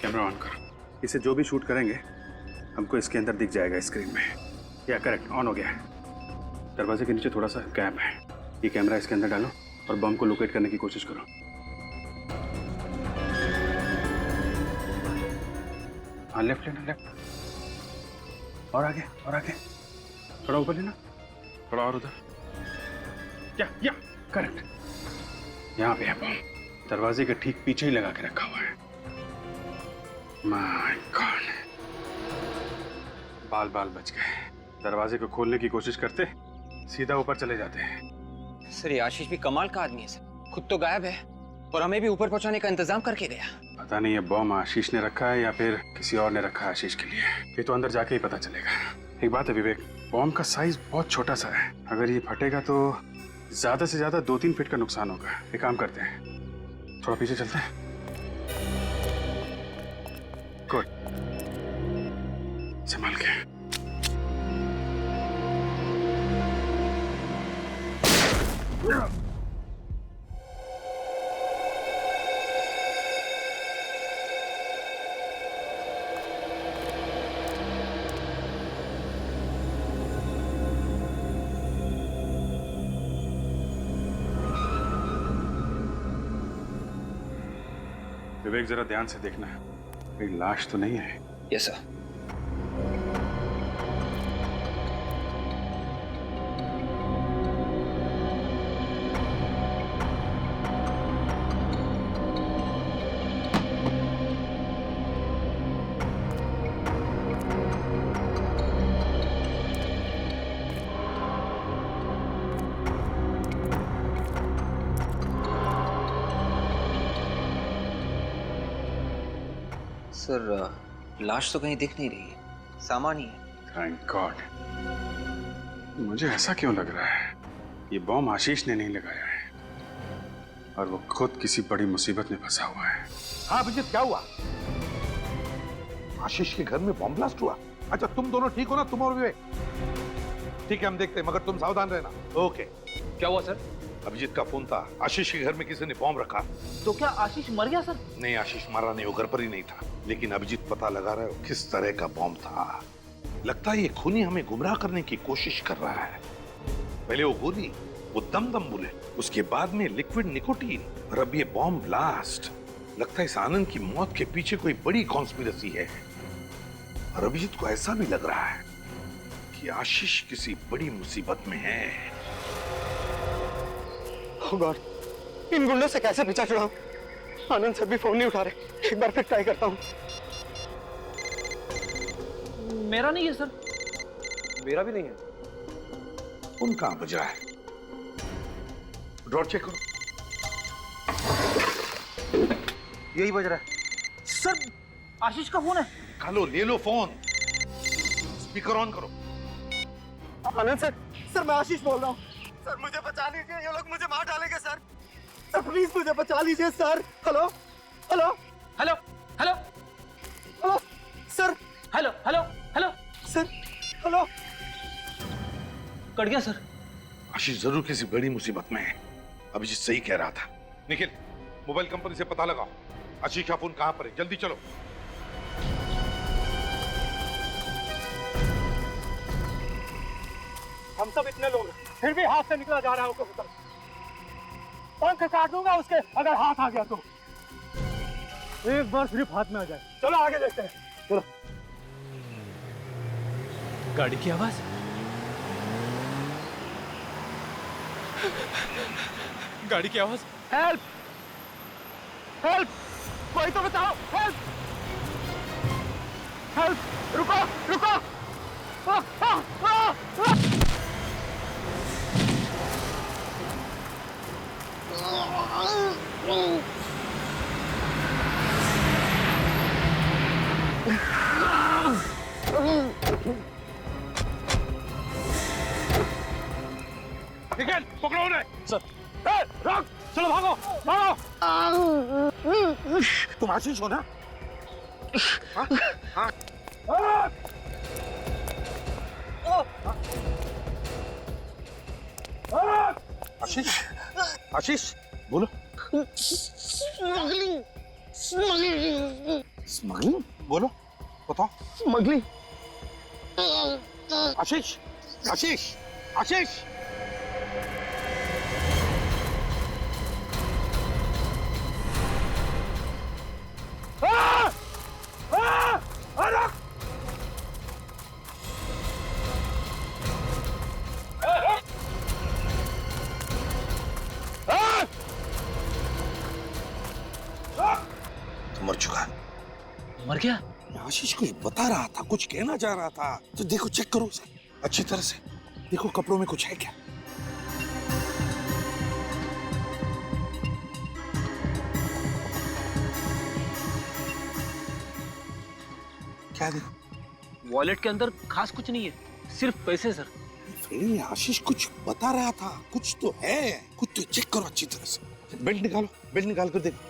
कैमरा ऑन करो। इसे जो भी शूट करेंगे हमको इसके अंदर दिख जाएगा स्क्रीन में। या करेक्ट, ऑन हो गया है। दरवाजे के नीचे थोड़ा सा गैप है, ये कैमरा इसके अंदर डालो और बम को लोकेट करने की कोशिश करो। हाँ लेफ्ट लेना, लेफ्ट और आगे और आगे, थोड़ा ऊपर लेना, थोड़ा और उधर। या करेक्ट, यहाँ पे है बम। दरवाजे के ठीक पीछे ही लगा के रखा हुआ है। माय गॉड, बाल बच गए। दरवाजे को खोलने की कोशिश करते सीधा ऊपर चले जाते हैं। सर ये आशीष भी कमाल का आदमी है सर, खुद तो गायब है और हमें भी ऊपर पहुंचाने का इंतजाम करके गया। पता नहीं ये बॉम्ब आशीष ने रखा है या फिर किसी और ने रखा है आशीष के लिए, ये तो अंदर जाके ही पता चलेगा। एक बात है विवेक, बॉम्ब का साइज बहुत छोटा सा है, अगर ये फटेगा तो ज्यादा से ज्यादा 2-3 फीट का नुकसान होगा। एक काम करते हैं, थोड़ा पीछे चलते हैं। गुड, संभाल के। विवेक जरा ध्यान से देखना है, कोई लाश तो नहीं है। Yes sir. सर लाश तो कहीं दिख नहीं रही है, सामान ही है। Thank God. मुझे ऐसा क्यों लग रहा है ये बॉम्ब आशीष ने नहीं लगाया है और वो खुद किसी बड़ी मुसीबत में फंसा हुआ है। हाँ अभिजीत, क्या हुआ? आशीष के घर में बॉम्ब ब्लास्ट हुआ? अच्छा तुम दोनों ठीक हो ना, तुम और विवेक? ठीक है हम देखते हैं, मगर तुम सावधान रहना। ओके। क्या हुआ सर? अभिजीत का फोन था, आशीष के घर में किसी ने बॉम्ब रखा। तो क्या आशीष मर गया सर? नहीं, आशीष मारा नहीं, वो घर पर ही नहीं था। लेकिन अभिजीत पता लगा रहा है किस तरह का बॉम्ब था। लगता है ये खूनी हमें गुमराह करने की कोशिश कर रहा है। पहले वो गोली, वो दम बुलेट, उसके बाद में लिक्विड निकोटीन और अब ये बॉम्ब ब्लास्ट। लगता है इस आनंद की मौत के पीछे कोई बड़ी कॉन्स्पिरेसी है। और अभिजीत को ऐसा भी लग रहा है कि आशीष किसी बड़ी मुसीबत में है। Oh God, इन गुंडों से कैसे पीछा छुड़ाऊं? आनंद सर भी फोन नहीं उठा रहे। एक बार फिर ट्राई करता हूं। मेरा नहीं है सर। मेरा भी नहीं है। फोन कहां बज रहा है? ड्रॉर चेक करो। यही बज रहा है। सर आशीष का फोन है। निकालो, ले लो फोन, स्पीकर ऑन करो। आनंद सर, सर मैं आशीष बोल रहा हूँ। सर मुझे बचा लीजिए, ये लोग मुझे मार डालेंगे सर। सर प्लीज मुझे बचा लीजिए sir. Hello hello hello hello hello sir. Hello hello hello sir hello. Cut गया सर। आशीष जरूर किसी बड़ी मुसीबत में है। अभिजीत सही कह रहा था। निखिल, मोबाइल कंपनी से पता लगाओ आशीष का फोन कहां पर है, जल्दी चलो। हम सब इतने लोग फिर भी हाथ से निकला जा रहा है। पंख काट दूंगा उसके अगर हाथ आ गया तो। एक बार सिर्फ हाथ में आ जाए। चलो आगे देखते हैं। चलो। गाड़ी की आवाज, गाड़ी की आवाज। हेल्प हेल्प, कोई तो बचाओ। हेल्प हेल्प, रुको रुको। निखिल, पकड़ो उन्हें। सर रोक, चलो भागो भागो। तुम आशीष हो ना? हाँ? हाँ? आशीष, आशीष बोलो। स्मगलिंग स्मगलिंग स्मगलिंग बोलो, बताओ। स्मगलिंग। आशीष आशीष आशीष। तो मर चुका। मर गया? आशीष कुछ बता रहा था, कुछ कहना चाह रहा था। तो देखो, चेक करो उसे। अच्छी तरह से देखो कपड़ों में कुछ है क्या। क्या देखो? वॉलेट के अंदर खास कुछ नहीं है, सिर्फ पैसे सर। फ्रेडी, आशीष कुछ बता रहा था, कुछ तो है, कुछ तो चेक करो अच्छी तरह से। बेल्ट निकालो, बेल्ट निकाल कर देखो।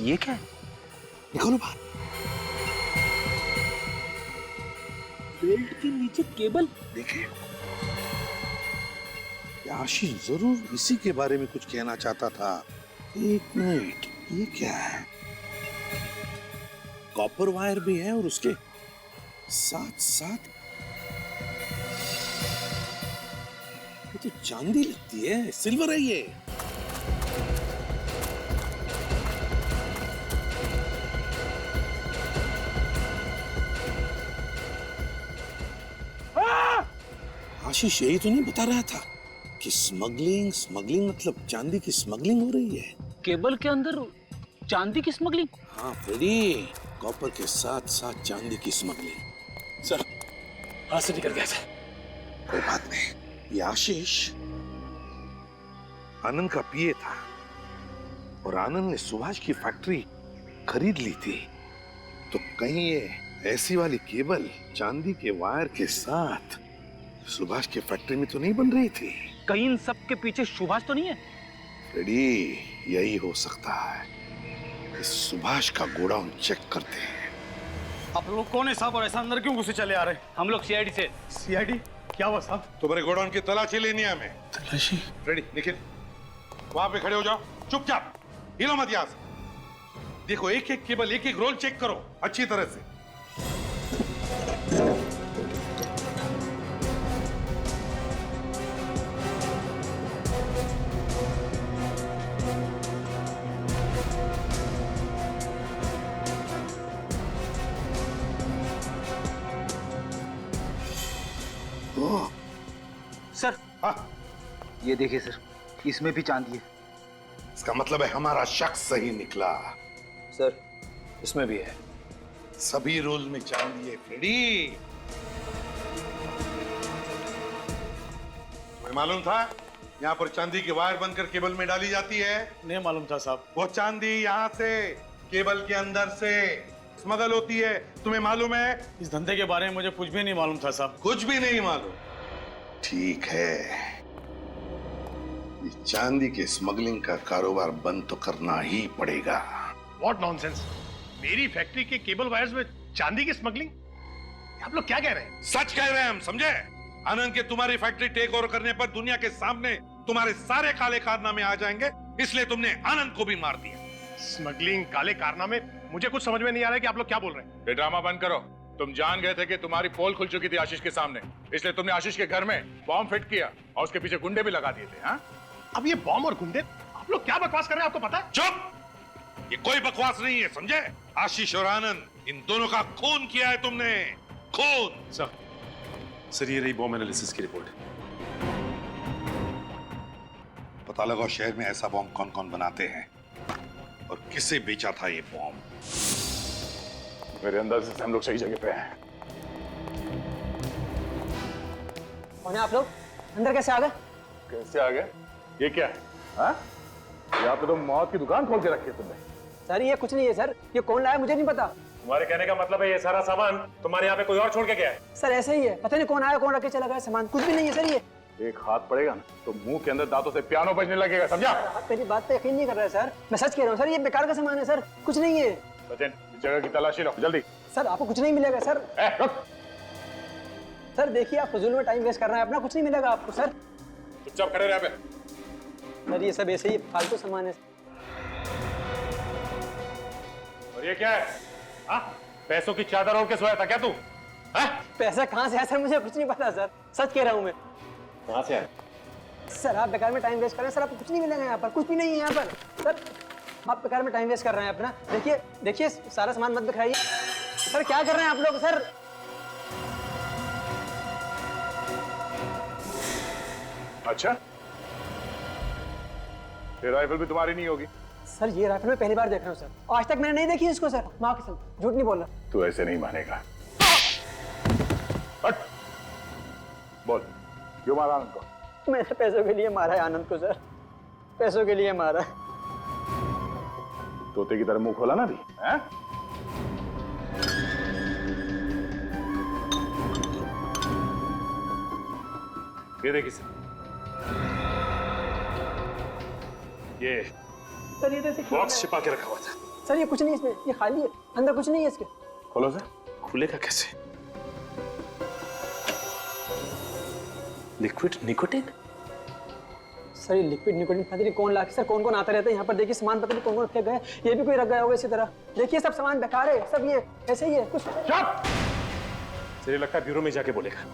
ये क्या है? निकालो बाहर। बेल्ट के नीचे केबल। देखिए, आशीष जरूर इसी के बारे में कुछ कहना चाहता था। एक मिनट, ये क्या है? कॉपर वायर भी है और उसके साथ साथ ये तो चांदी लगती है, सिल्वर है ये। आशीष यही तो नहीं बता रहा था कि स्मगलिंग मतलब चांदी की स्मगलिंग हो रही है। केबल के अंदर चांदी की स्मगलिंग? हाँ फ्रेडी, कॉपर के साथ साथ चांदी की स्मगलिंग। सर, हाथ से निकल गया था। कोई बात नहीं, ये आशीष आनंद का पीए था और आनंद ने सुभाष की फैक्ट्री खरीद ली थी, तो कहीं ये ऐसी वाली केबल चांदी के वायर के साथ सुभाष की फैक्ट्री में तो नहीं बन रही थी? कहीं इन सब के पीछे सुभाष तो नहीं है? फ्रेडी, यही हो सकता है। इस सुभाष का गोडाउन चेक करते हैं। आप लोग कौन है साहब और ऐसा अंदर क्यों घुसे चले आ रहे हैं? हम लोग सीआईडी से। सीआईडी? क्या हुआ साहब? तुम्हारे गोडाउन की तलाशी लेनी है हमें। तलाशी? रेडी, निखिल वहां पे खड़े हो जाओ, चुपचाप, हिलो मत यहां से। देखो, एक एक केबल, एक एक रोल चेक करो अच्छी तरह से। सर, हाँ, ये देखिए सर, इसमें भी चांदी है। इसका मतलब है हमारा शक सही निकला। सर, इसमें भी है। सभी रोल में चांदी है फ्रेडी। तुम्हें मालूम था यहाँ पर चांदी की वायर बनकर केबल में डाली जाती है? नहीं मालूम था साहब। वो चांदी यहाँ से केबल के अंदर से स्मगल होती है, तुम्हें मालूम है? इस धंधे के बारे में मुझे कुछ भी नहीं मालूम था साहब। कुछ भी नहीं मालूम? ठीक है, ये चांदी के स्मगलिंग का कारोबार बंद तो करना ही पड़ेगा। What nonsense! मेरी फैक्ट्री के केबल वायर्स में चांदी की स्मगलिंग? आप लोग क्या कह रहे हैं? सच कह रहे हैं हम, समझे? आनंद के तुम्हारी फैक्ट्री टेक ओवर करने पर दुनिया के सामने तुम्हारे सारे काले कारनामे आ जाएंगे, इसलिए तुमने आनंद को भी मार दिया। स्मगलिंग, काले कारनामे, मुझे कुछ समझ में नहीं आ रहा है कि आप लोग क्या बोल रहे हैं। ये ड्रामा बंद करो। तुम जान गए थे कि तुम्हारी पोल खुल चुकी थी आशीष के सामने, इसलिए तुमने आशीष के घर में बॉम्ब फिट किया और उसके पीछे गुंडे भी लगा दिए थे। हाँ? अब ये बॉम्ब और गुंडे, आप लोग क्या बकवास कर रहे हैं, आपको पता है? चुप! ये कोई बकवास नहीं है, समझे? आशीष और आनंद, इन दोनों का खून किया है तुमने, खून। सर, ये रही बॉम्ब एनालिसिस की रिपोर्ट। पता लगाओ शहर में ऐसा बॉम्ब कौन कौन बनाते हैं और किसे बेचा था ये बॉम्ब। मेरे अंदाजे से हम लोग सही जगह पे हैं। कौन है आप लोग? अंदर कैसे आ गए? कैसे आ गए? ये क्या है? हाँ? यहाँ पे तो मौत की दुकान खोल के रखी है तुमने। सर, ये कुछ नहीं है सर। ये कौन लाया मुझे नहीं पता। तुम्हारे कहने का मतलब है ये सारा सामान तुम्हारे यहाँ पे कोई और छोड़ के गया है? सर, ऐसे ही है, पता नहीं कौन आया कौन रख के चला गया सामान। कुछ भी नहीं है सर। ये एक हाथ पड़ेगा ना तो मुंह के अंदर दांतों से पियानो बजने लगेगा, समझा? आप मेरी बात पे यकीन नहीं कर रहे सर। मैं सच कह रहा हूँ सर, ये बेकार का सामान है सर, कुछ नहीं है। सचिन, इस जगह की तलाशी लो जल्दी। सर, आपको कुछ नहीं मिलेगा सर। रुक। सर देखिए, आप फजूल में टाइम वेस्ट कर रहे हैं अपना, कुछ नहीं मिलेगा आपको सर। चुपचाप खड़े रह पे। सर, ये सब ऐसे ही फालतू सामान है। और ये क्या है? हाँ? पैसों की चादर ओढ़ के सोया था क्या तू? पैसा कहाँ से है सर? मुझे कुछ नहीं पता सर, सच कह रहा हूँ मैं। कहाँ से है? सर, आप बेकार में टाइम वेस्ट कर रहे हैं सर। आपको कुछ नहीं मिलेगा यहाँ पर, कुछ भी नहीं है यहाँ पर सर। आप बेकार में टाइम वेस्ट कर रहे हैं अपना। देखिए देखिए, सारा सामान मत बिखराइए सर। क्या कर रहे हैं आप लोग सर? अच्छा, ये राइफल भी तुम्हारी नहीं होगी? सर, ये राइफल मैं पहली बार देख रहा हूँ सर। आज तक मैंने नहीं देखी इसको सर। माँ कसम, झूठ नहीं बोल रहा। तू ऐसे नहीं मानेगा। बोल, क्यों मारा आनंद को? मैंने पैसों के लिए मारा है आनंद को सर, पैसों के लिए मारा। तोते की तरह मुंह खोला ना भी, हैं? ये देखिए सर, ये सर ये तो बॉक्स छिपा के रखा हुआ था। सर ये कुछ नहीं इसमें, ये खाली है, अंदर कुछ नहीं है इसके। खोलो सर। खुलेगा कैसे? Liquid nicotine? सर ये लिक्विड निकोटिन पता नहीं कौन लाके, सर कौन कौन आता रहता है यहाँ पर। देखिए सामान पता नहीं कौन कौन फेंक गए, ये भी कोई रख गया होगा इसी तरह। देखिए सब सामान बेकार है, सब ये ऐसे ही है कुछ। सर ये लगता है ब्यूरो में जाके बोलेगा।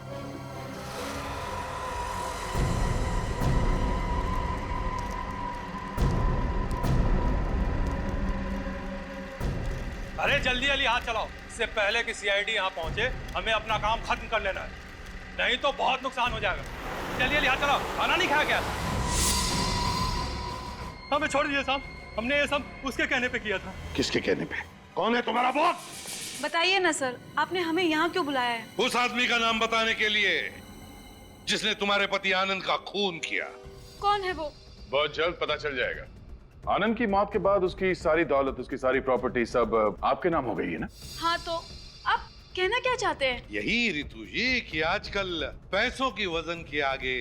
अरे जल्दी जल्दी हाथ चलाओ, इससे पहले कि सीआईडी यहाँ पहुंचे हमें अपना काम खत्म कर लेना है, नहीं तो बहुत नुकसान हो जाएगा। जल्दी जल्दी हाथ चलाओ। खाना नहीं खाया क्या? हमें छोड़ दीजिए साहब, हमने ये सब उसके कहने पे किया था। किसके कहने पे? कौन है तुम्हारा बॉस? बताइए ना सर, आपने हमें यहाँ क्यों बुलाया है? उस आदमी का नाम बताने के लिए जिसने तुम्हारे पति आनंद का खून किया। कौन है वो? बहुत जल्द पता चल जाएगा। आनंद की मौत के बाद उसकी सारी दौलत, उसकी सारी प्रॉपर्टी सब आपके नाम हो गई है ना? हाँ तो आप कहना क्या चाहते हैं? यही रितु जी कि आजकल पैसों की वजन के आगे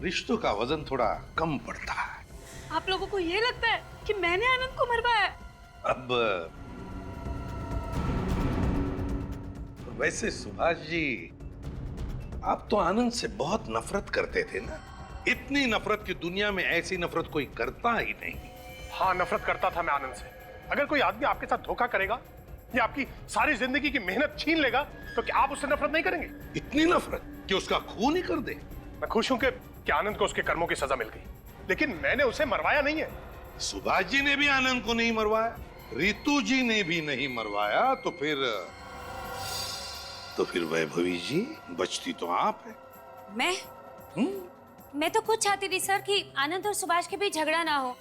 रिश्तों का वजन थोड़ा कम पड़ता है। आप लोगों को ये लगता है कि मैंने आनंद को मरवाया? अब वैसे सुभाष जी, आप तो आनंद से बहुत नफरत करते थे ना? इतनी नफरत की दुनिया में ऐसी नफरत कोई करता ही नहीं। हाँ, नफरत करता था मैं आनंद से। अगर कोई आदमी आपके साथ धोखा करेगा या आपकी सारी जिंदगी की मेहनत छीन लेगा तो क्या आप उससे नफरत नहीं करेंगे? इतनी नफरत कि उसका खून ही कर दे। मैं खुश हूं कि आनंद को उसके कर्मों की सजा मिल गई, लेकिन मैंने उसे मरवाया नहीं है। सुभाष जी ने भी आनंद को नहीं मरवाया, रितु जी ने भी नहीं मरवाया, तो फिर वैभवी जी बचती तो आप है। मैं तो खुद चाहती थी सर कि आनंद और सुभाष के बीच झगड़ा ना हो,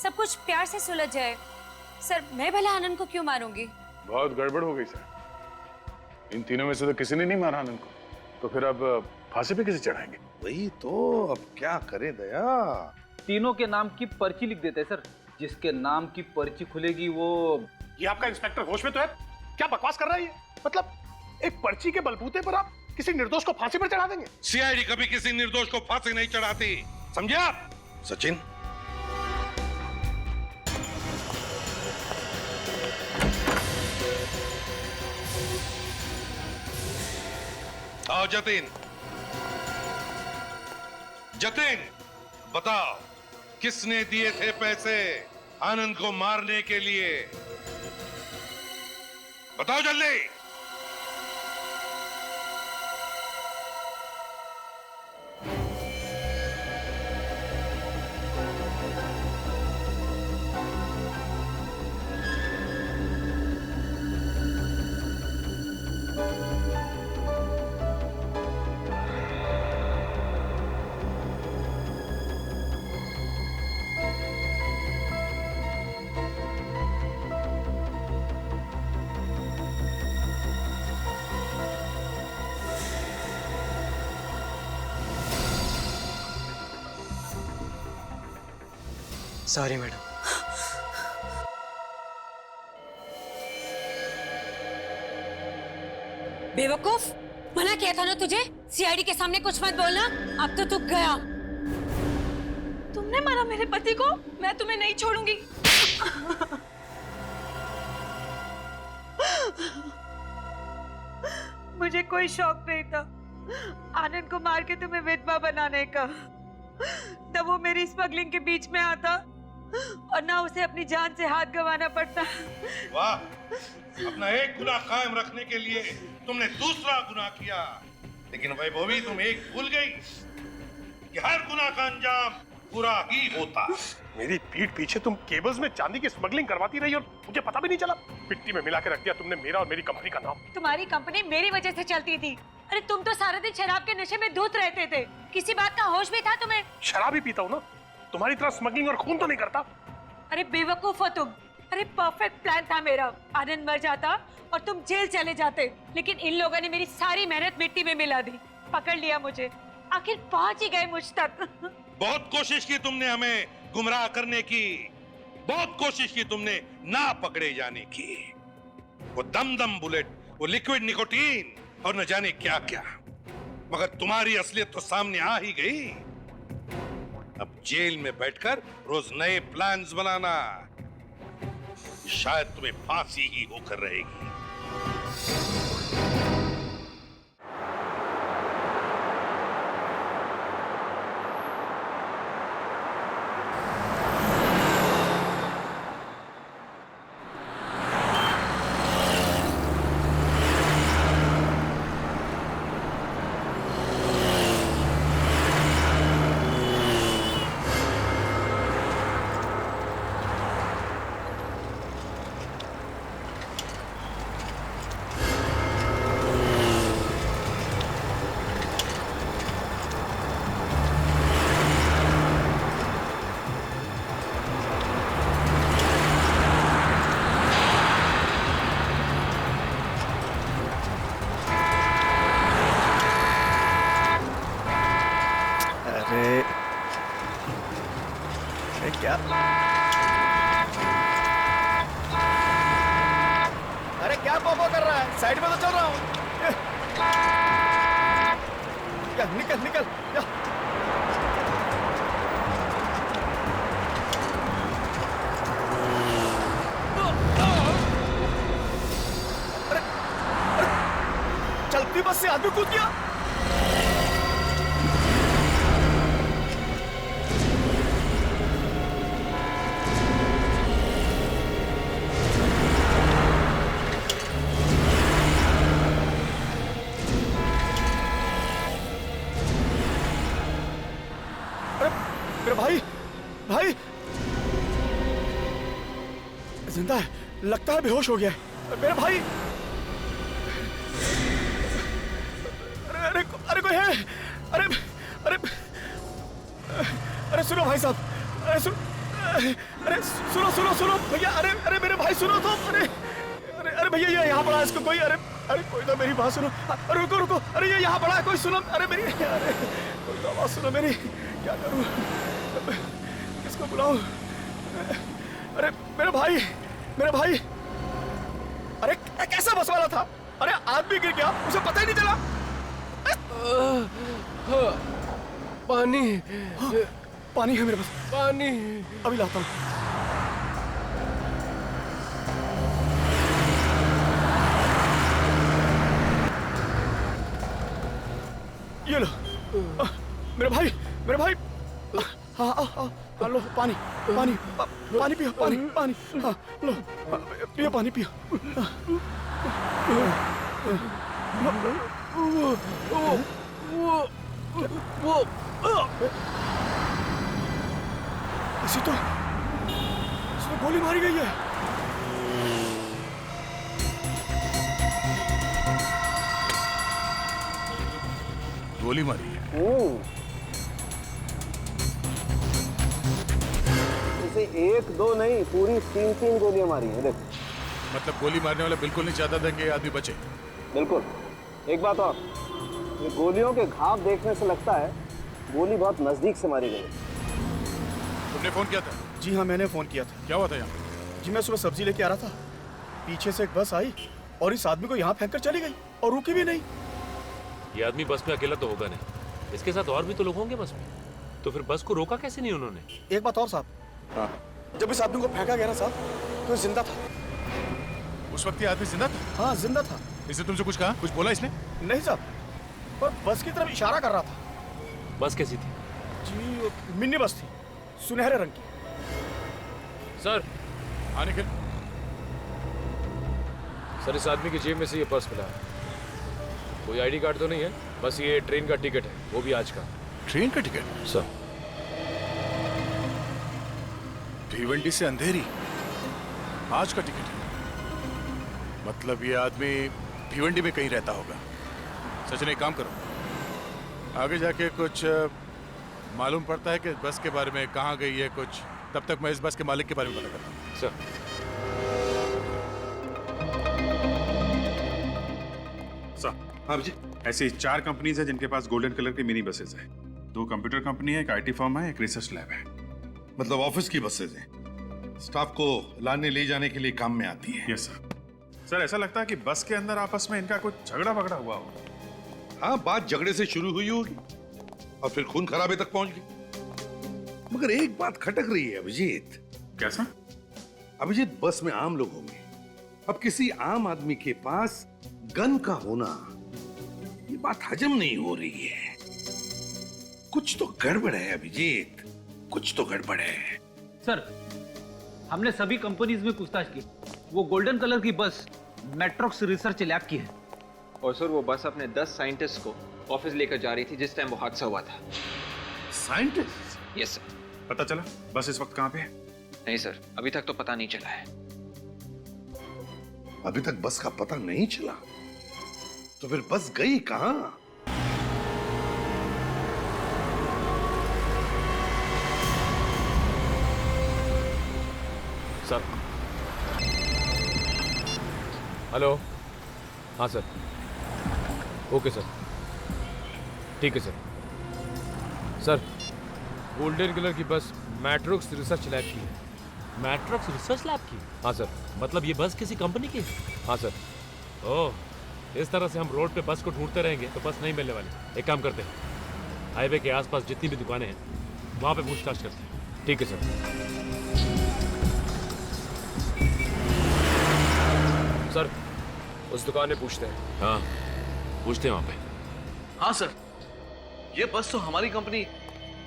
सब कुछ प्यार से सुलझ जाए। सर मैं भला आनंद को क्यों मारूंगी? बहुत गड़बड़ हो गई सर। इन तीनों में से तो किसी ने नहीं मारा आनंद को, तो फिर अब फांसी पे किसे चढ़ाएंगे? वही तो, अब क्या करे दया। तीनों के नाम की पर्ची लिख देते हैं सर, जिसके नाम की पर्ची खुलेगी वो। ये आपका इंस्पेक्टर होश में तो है? क्या बकवास कर रहा है ये? मतलब एक पर्ची के बलबूते पर आप किसी निर्दोष को फांसी पर चढ़ा देंगे? सीआईडी कभी किसी निर्दोष को फांसी नहीं चढ़ाती, समझे आप? सचिन, आओ जतिन। जतिन, बताओ किसने दिए थे पैसे आनंद को मारने के लिए? बताओ जल्दी। Sorry madam. बेवकूफ, मना किया था ना तुझे सीआईडी के सामने कुछ मत बोलना। अब तो तू गया। तुमने मारा मेरे पति को, मैं तुम्हें नहीं छोड़ूंगी। मुझे कोई शौक नहीं था आनंद को मार के तुम्हें विधवा बनाने का। तब वो मेरी स्मगलिंग के बीच में आता और ना उसे अपनी जान से हाथ गंवाना पड़ता। वाह, अपना एक गुनाह कायम रखने के लिए तुमने दूसरा गुनाह किया। लेकिन वैभवी, तुम एक भूल गई कि हर गुनाह का अंजाम बुरा ही होता। मेरी पीठ पीछे तुम केबल्स में चांदी की स्मगलिंग करवाती रही और मुझे पता भी नहीं चला। मिट्टी में मिला के रख दिया तुमने मेरा और मेरी कंपनी का नाम। तुम्हारी कंपनी मेरी वजह से चलती थी। अरे तुम तो सारा दिन शराब के नशे में धुत रहते थे, किसी बात का होश भी था तुम्हें? शराब ही पीता हूँ ना, तुम्हारी तरह स्मगलिंग और खून तो नहीं करता। अरे बेवकूफ हो तुम। अरे परफेक्ट प्लान था मेरा, आनंद मर जाता और तुम जेल चले जाते, लेकिन इन लोगों ने मेरी सारी मेहनत मिट्टी में मिला दी। पकड़ लिया मुझे आखिर पहुंच ही गए मुझ तक। बहुत कोशिश की तुमने हमें गुमराह करने की, बहुत कोशिश की तुमने ना पकड़े जाने की। वो दम बुलेट, वो लिक्विड निकोटीन और न जाने क्या क्या, मगर तुम्हारी असलियत तो सामने आ ही गई। अब जेल में बैठकर रोज नए प्लान्स बनाना, शायद तुम्हें फांसी ही होकर रहेगी। क्या? अरे क्या पोपो कर रहा है? साइड में तो चल रहा हूँ। निकल निकल या। अरे चलती बस से आदमी कूद गया। भाई जिंदा है, लगता है बेहोश हो गया है मेरा भाई। अरे अरे कोई है? अरे अरे अरे सुनो भाई साहब, अरे सुनो भैया, अरे मेरे भाई सुनो तो। अरे भैया ये यहाँ पड़ा है, इसको कोई। अरे कोई तो मेरी बात सुनो। अरे रुको, अरे ये यहाँ पड़ा है, कोई सुनो। अरे कोई तो बात सुनो मेरी। क्या करूँ, किसको बुलाऊं? अरे मेरा भाई अरे कैसा बस वाला था? अरे आदमी गिर गया, उसे पता ही नहीं चला। पानी है मेरे पास, पानी अभी लाता हूँ। ये लो मेरे भाई हाँ लो पानी पियो, पानी हाँ लो पियो, पानी पियो। इसी तो इसमें गोली मारी गई है। गोली मारी है? इसे 1 2 नहीं, पूरी 3 गोलियां मारी है। देख, मतलब गोली मारने वाला बिल्कुल नहीं चाहता था कि ये आदमी बचे। बिल्कुल। एक बात और, ये गोलियों के घाव देखने से लगता है गोली बहुत नजदीक से मारी गई। तुमने फोन किया था? जी हाँ, मैंने फोन किया था। क्या हुआ था यहाँ? जी मैं सुबह सब्जी लेके आ रहा था, पीछे से एक बस आई और इस आदमी को यहाँ फेंक कर चली गई और रुकी भी नहीं। ये आदमी बस में अकेला तो होगा नहीं, इसके साथ और भी तो लोग होंगे बस में, तो फिर बस को रोका कैसे नहीं उन्होंने? एक बात और साहब, हाँ, जब इस आदमी को फेंका गया ना साहब, तो जिंदा था। उस वक्त ये आदमी जिंदा था? हाँ जिंदा था। इसने तुमसे कुछ कहा, कुछ बोला इसने? नहीं साहब, पर बस की तरफ इशारा कर रहा था। बस कैसी थी? जी मिनी बस थी, सुनहरे रंग की। सर आने के सर, इस आदमी की जेब में से ये पर्स मिला है। कोई आईडी कार्ड तो नहीं है, बस ये ट्रेन का टिकट है, वो भी आज का। ट्रेन का टिकट? सर भिवंडी से अंधेरी, आज का टिकट है। मतलब ये आदमी भिवंडी में कहीं रहता होगा। सचिन एक काम करो, आगे जाके कुछ मालूम पड़ता है कि बस के बारे में कहाँ गई है कुछ, तब तक मैं इस बस के मालिक के बारे में पता करता हूँ। सर साहब हाँ जी, ऐसी 4 कंपनीज है जिनके पास गोल्डन कलर की मिनी बसेस है। 2 कंप्यूटर कंपनी है, एक आईटी फर्म है, एक रिसर्च लैब है। मतलब ऑफिस की बसेज हैं, स्टाफ को लाने ले जाने के लिए काम में आती है। Yes sir. सर ऐसा लगता है कि बस के अंदर आपस में इनका कुछ झगड़ा वगड़ा हुआ हो। हाँ, बात झगड़े से शुरू हुई होगी और फिर खून खराबे तक पहुंच गई। मगर एक बात खटक रही है अभिजीत। कैसा? अभिजीत, बस में आम लोग होंगे, अब किसी आम आदमी के पास गन का होना, ये बात हजम नहीं हो रही है। कुछ तो गड़बड़ है अभिजीत, कुछ तो गड़बड़ है। सर, हमने सभी कंपनीज में पूछताछ की। वो गोल्डन कलर की बस मैट्रोक्स रिसर्च लैब की है। और सर वो बस अपने 10 साइंटिस्ट को ऑफिस लेकर जा रही थी जिस टाइम वो हादसा हुआ था। साइंटिस्ट? Yes sir. पता चला बस इस वक्त कहाँ पे है? नहीं सर, अभी तक तो पता नहीं चला है। अभी तक बस का पता नहीं चला? तो फिर बस गई कहां? सर। हेलो। हाँ सर। ओके सर, ठीक है सर। सर, गोल्डन कलर की बस मैट्रोक्स रिसर्च लैब की है। मैट्रोक्स रिसर्च लैब की? हाँ सर। मतलब ये बस किसी कंपनी की है? हाँ सर। ओह, इस तरह से हम रोड पे बस को ढूंढते रहेंगे तो बस नहीं मिलने वाली। एक काम करते हैं, हाईवे के आसपास जितनी भी दुकानें हैं वहां पे पूछताछ करते हैं। ठीक है सर। सर, उस दुकान में पूछते हैं। हाँ, पूछते हैं वहां पे। हाँ सर, ये बस तो हमारी कंपनी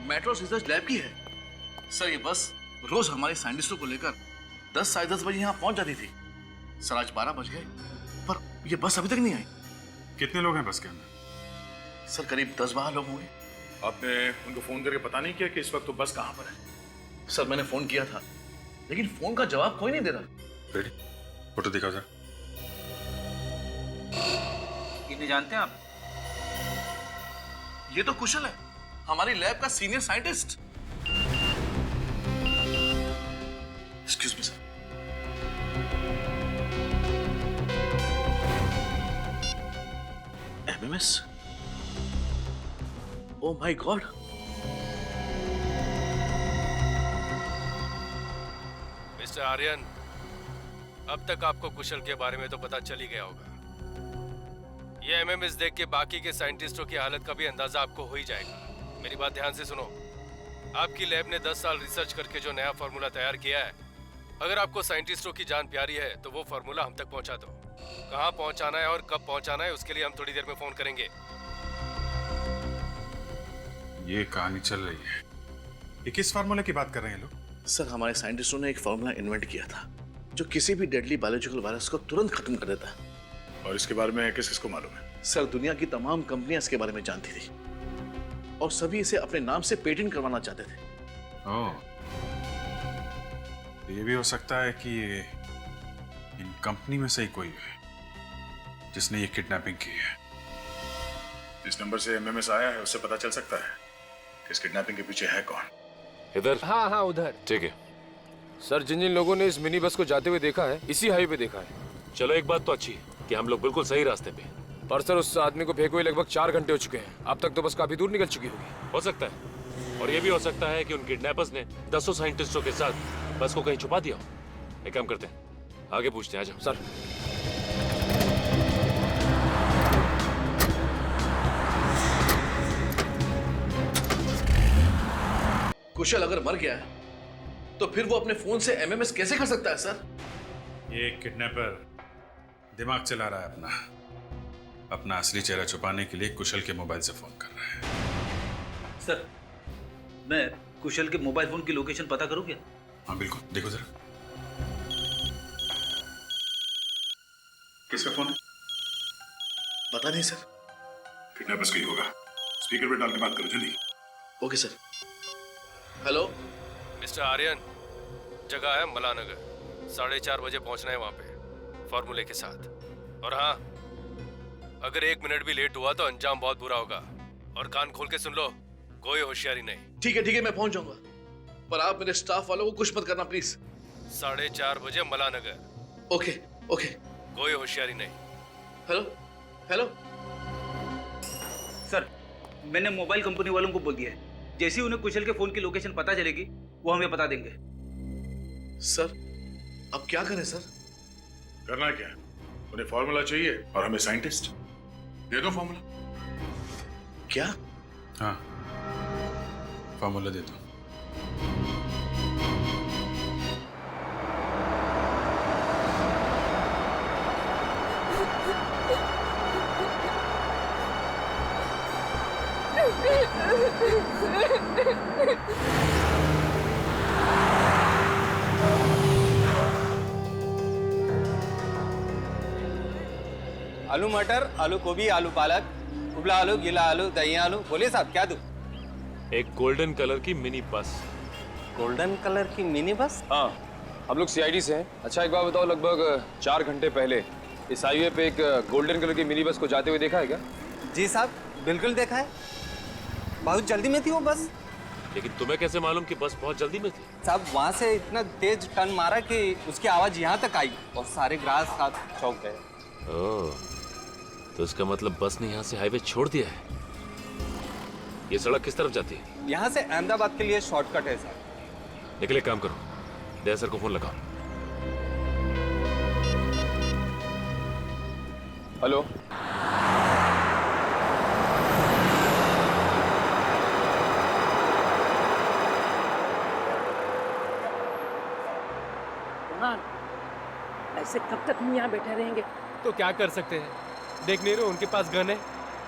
मेट्रो रिसर्च लैब की है। सर, ये बस रोज हमारे साइंटिस्टों को लेकर 10 साढ़े 10 बजे यहाँ पहुंच जाती थी। सर, आज 12 बज गए पर ये बस अभी तक नहीं आई। कितने लोग हैं बस के अंदर? सर, करीब 10-12 लोग होंगे। आपने उनको फोन करके पता नहीं किया कि इस वक्त तो बस कहाँ पर है? सर, मैंने फोन किया था लेकिन फोन का जवाब कोई नहीं दे रहा। रेडी? फोटो दिखाओ जरा। इन्हें जानते हैं आप? ये तो कुशल है, हमारी लैब का senior scientist. Excuse me sir. MMS? Oh my God. Mister Aryan, अब तक आपको कुशल के बारे में तो पता चल ही गया होगा। ये एमएमएस देख के बाकी के साइंटिस्टों की हालत का भी अंदाजा आपको हो ही जाएगा। मेरी बात ध्यान से सुनो। आपकी लैब ने 10 साल रिसर्च करके जो नया फार्मूला तैयार किया है, अगर आपको साइंटिस्टों की जान प्यारी है तो वो फार्मूला हम तक पहुंचा दो। कहाँ पहुंचाना है और कब पहुंचाना है उसके लिए हम थोड़ी देर में फोन करेंगे। ये कहानी चल रही है। ये किस फार्मूले की बात कर रहे हैं लोग? सर, हमारे साइंटिस्टों ने एक फार्मूला इन्वेंट किया था जो किसी भी डेडली बायोलॉजिकल वायरस को तुरंत खत्म कर देता है। और इसके बारे में किस किस को मालूम है? सर, दुनिया की तमाम कंपनियां इसके बारे में जानती थी और सभी इसे अपने नाम से पेटेंट करवाना चाहते थे। ओह, ये भी हो सकता है कि ये इन कंपनी में से ही कोई है जिसने ये किडनैपिंग की है। जिस नंबर से एमएमएस आया है उससे पता चल सकता है कि इस किडनैपिंग के पीछे है कौन। इधर? हाँ हाँ उधर। ठीक है सर, जिन जिन लोगों ने इस मिनी बस को जाते हुए देखा है, इसी हाईवे पे देखा है। चलो, एक बात तो अच्छी है कि हम लोग बिल्कुल सही रास्ते पे। पर सर, उस आदमी को फेंके हुए लगभग 4 घंटे हो चुके हैं। अब तक तो बस काफी दूर निकल चुकी होगी। हो सकता है, और ये भी हो सकता है कि उन किडनैपर्स ने 10 साइंटिस्टों के साथ बस को कहीं छुपा दिया हो। एक काम करते हैं, आगे पूछते हैं। आ जाओ सर। कुशल अगर मर गया है तो फिर वो अपने फोन से एमएमएस कैसे कर सकता है सर? ये किडनैपर दिमाग चला रहा है अपना असली चेहरा छुपाने के लिए कुशल के मोबाइल से फोन कर रहा है। सर, मैं कुशल के मोबाइल फोन की लोकेशन पता करूं क्या? हाँ बिल्कुल, देखो जरा। किसका फोन है? पता नहीं सर। किडनैपर्स का ही होगा। स्पीकर पे डाल के बात करो जल्दी। Okay sir. Hello mister Aryan, जगह है मलानगर। 4:30 बजे पहुंचना है वहां पे फॉर्मूले के साथ। और हाँ, अगर 1 मिनट भी लेट हुआ तो अंजाम बहुत बुरा होगा। और कान खोल के सुन लो, कोई होशियारी नहीं। ठीक है, मैं पहुंच जाऊंगा, पर आप मेरे स्टाफ वालों को कुछ मत करना प्लीज। 4:30 बजे मलानगर। ओके। कोई होशियारी नहीं। हेलो हेलो सर, मैंने मोबाइल कंपनी वालों को बोल दिया है, जैसे ही उन्हें कुशल के फोन की लोकेशन पता चलेगी वो हमें बता देंगे। सर अब क्या करें सर? करना क्या है? उन्हें फॉर्मूला चाहिए और हमें साइंटिस्ट। दे दो फॉर्मूला। क्या? हाँ, फॉर्मूला दे दो। आलू मटर, आलू गोभी, आलू पालक, उबला आलू, गीला आलू, दही आलू। बोलिए साहब क्या दूं? एक गोल्डन कलर की मिनी बस। गोल्डन कलर की मिनी बस? हाँ, हम लोग सीआईडी से हैं। अच्छा एक बात बताओ, लगभग 4 घंटे पहले इस हाईवे पे एक गोल्डन कलर की मिनी बस को जाते हुए देखा है क्या? जी साहब, बिल्कुल देखा है। बहुत जल्दी में थी वो बस। लेकिन तुम्हें कैसे मालूम कि बस बहुत जल्दी में थी? साहब वहाँ से इतना तेज टर्न मारा कि उसकी आवाज यहाँ तक आई और सारे ग्राहक साथ चौंक गए। ओह, तो इसका मतलब बस ने यहाँ से हाईवे छोड़ दिया है। ये सड़क किस तरफ जाती है? यहाँ से अहमदाबाद के लिए शॉर्टकट है साहब। लेकिन एक काम करो, दया सर को फोन लगाओ। हेलो, ऐसे कब तक हम यहाँ बैठे रहेंगे? तो क्या कर सकते हैं, देख नहीं रहे उनके पास गन है।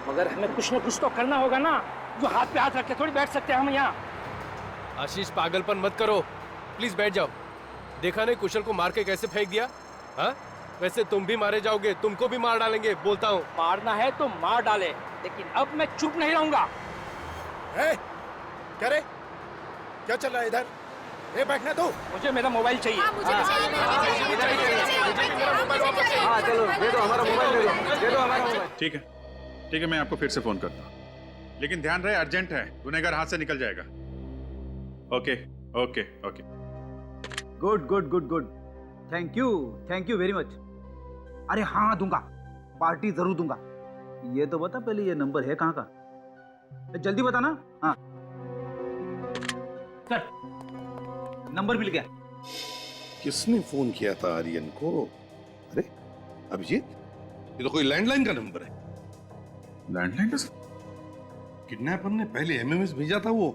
मगर हमें कुछ न कुछ तो करना होगा ना, जो हाथ पे हाथ रख के थोड़ी बैठ सकते हैं हम यहाँ। आशीष पागलपन मत करो, प्लीज बैठ जाओ। देखा नहीं कुशल को मार के कैसे फेंक दिया? हाँ, वैसे तुम भी मारे जाओगे, तुमको भी मार डालेंगे, बोलता हूँ। मारना है तो मार डाले, लेकिन अब मैं चुप नहीं रहूंगा। क्या रे? क्या चल रहा है इधर? ए बैठना तू। मुझे मेरा मोबाइल चाहिए। हाँ चलो दे दो हमारा मोबाइल, दे दो हमारा मोबाइल। ठीक है, मैं आपको फिर से फोन करता हूँ, लेकिन ध्यान रहे अर्जेंट है, गुनहगार हाथ से निकल जाएगा। Okay okay okay. Good good good good, thank you very much. अरे हाँ दूंगा, पार्टी जरूर दूंगा। ये तो बता पहले ये नंबर है कहाँ का, जल्दी बता ना। हाँ सर, नंबर मिल गया। किसने फोन किया था आर्यन को? अरे अभिजीत, ये तो कोई लैंडलाइन का नंबर है। लैंडलाइन का? किडनैपर ने पहले एमएमएस भेजा था वो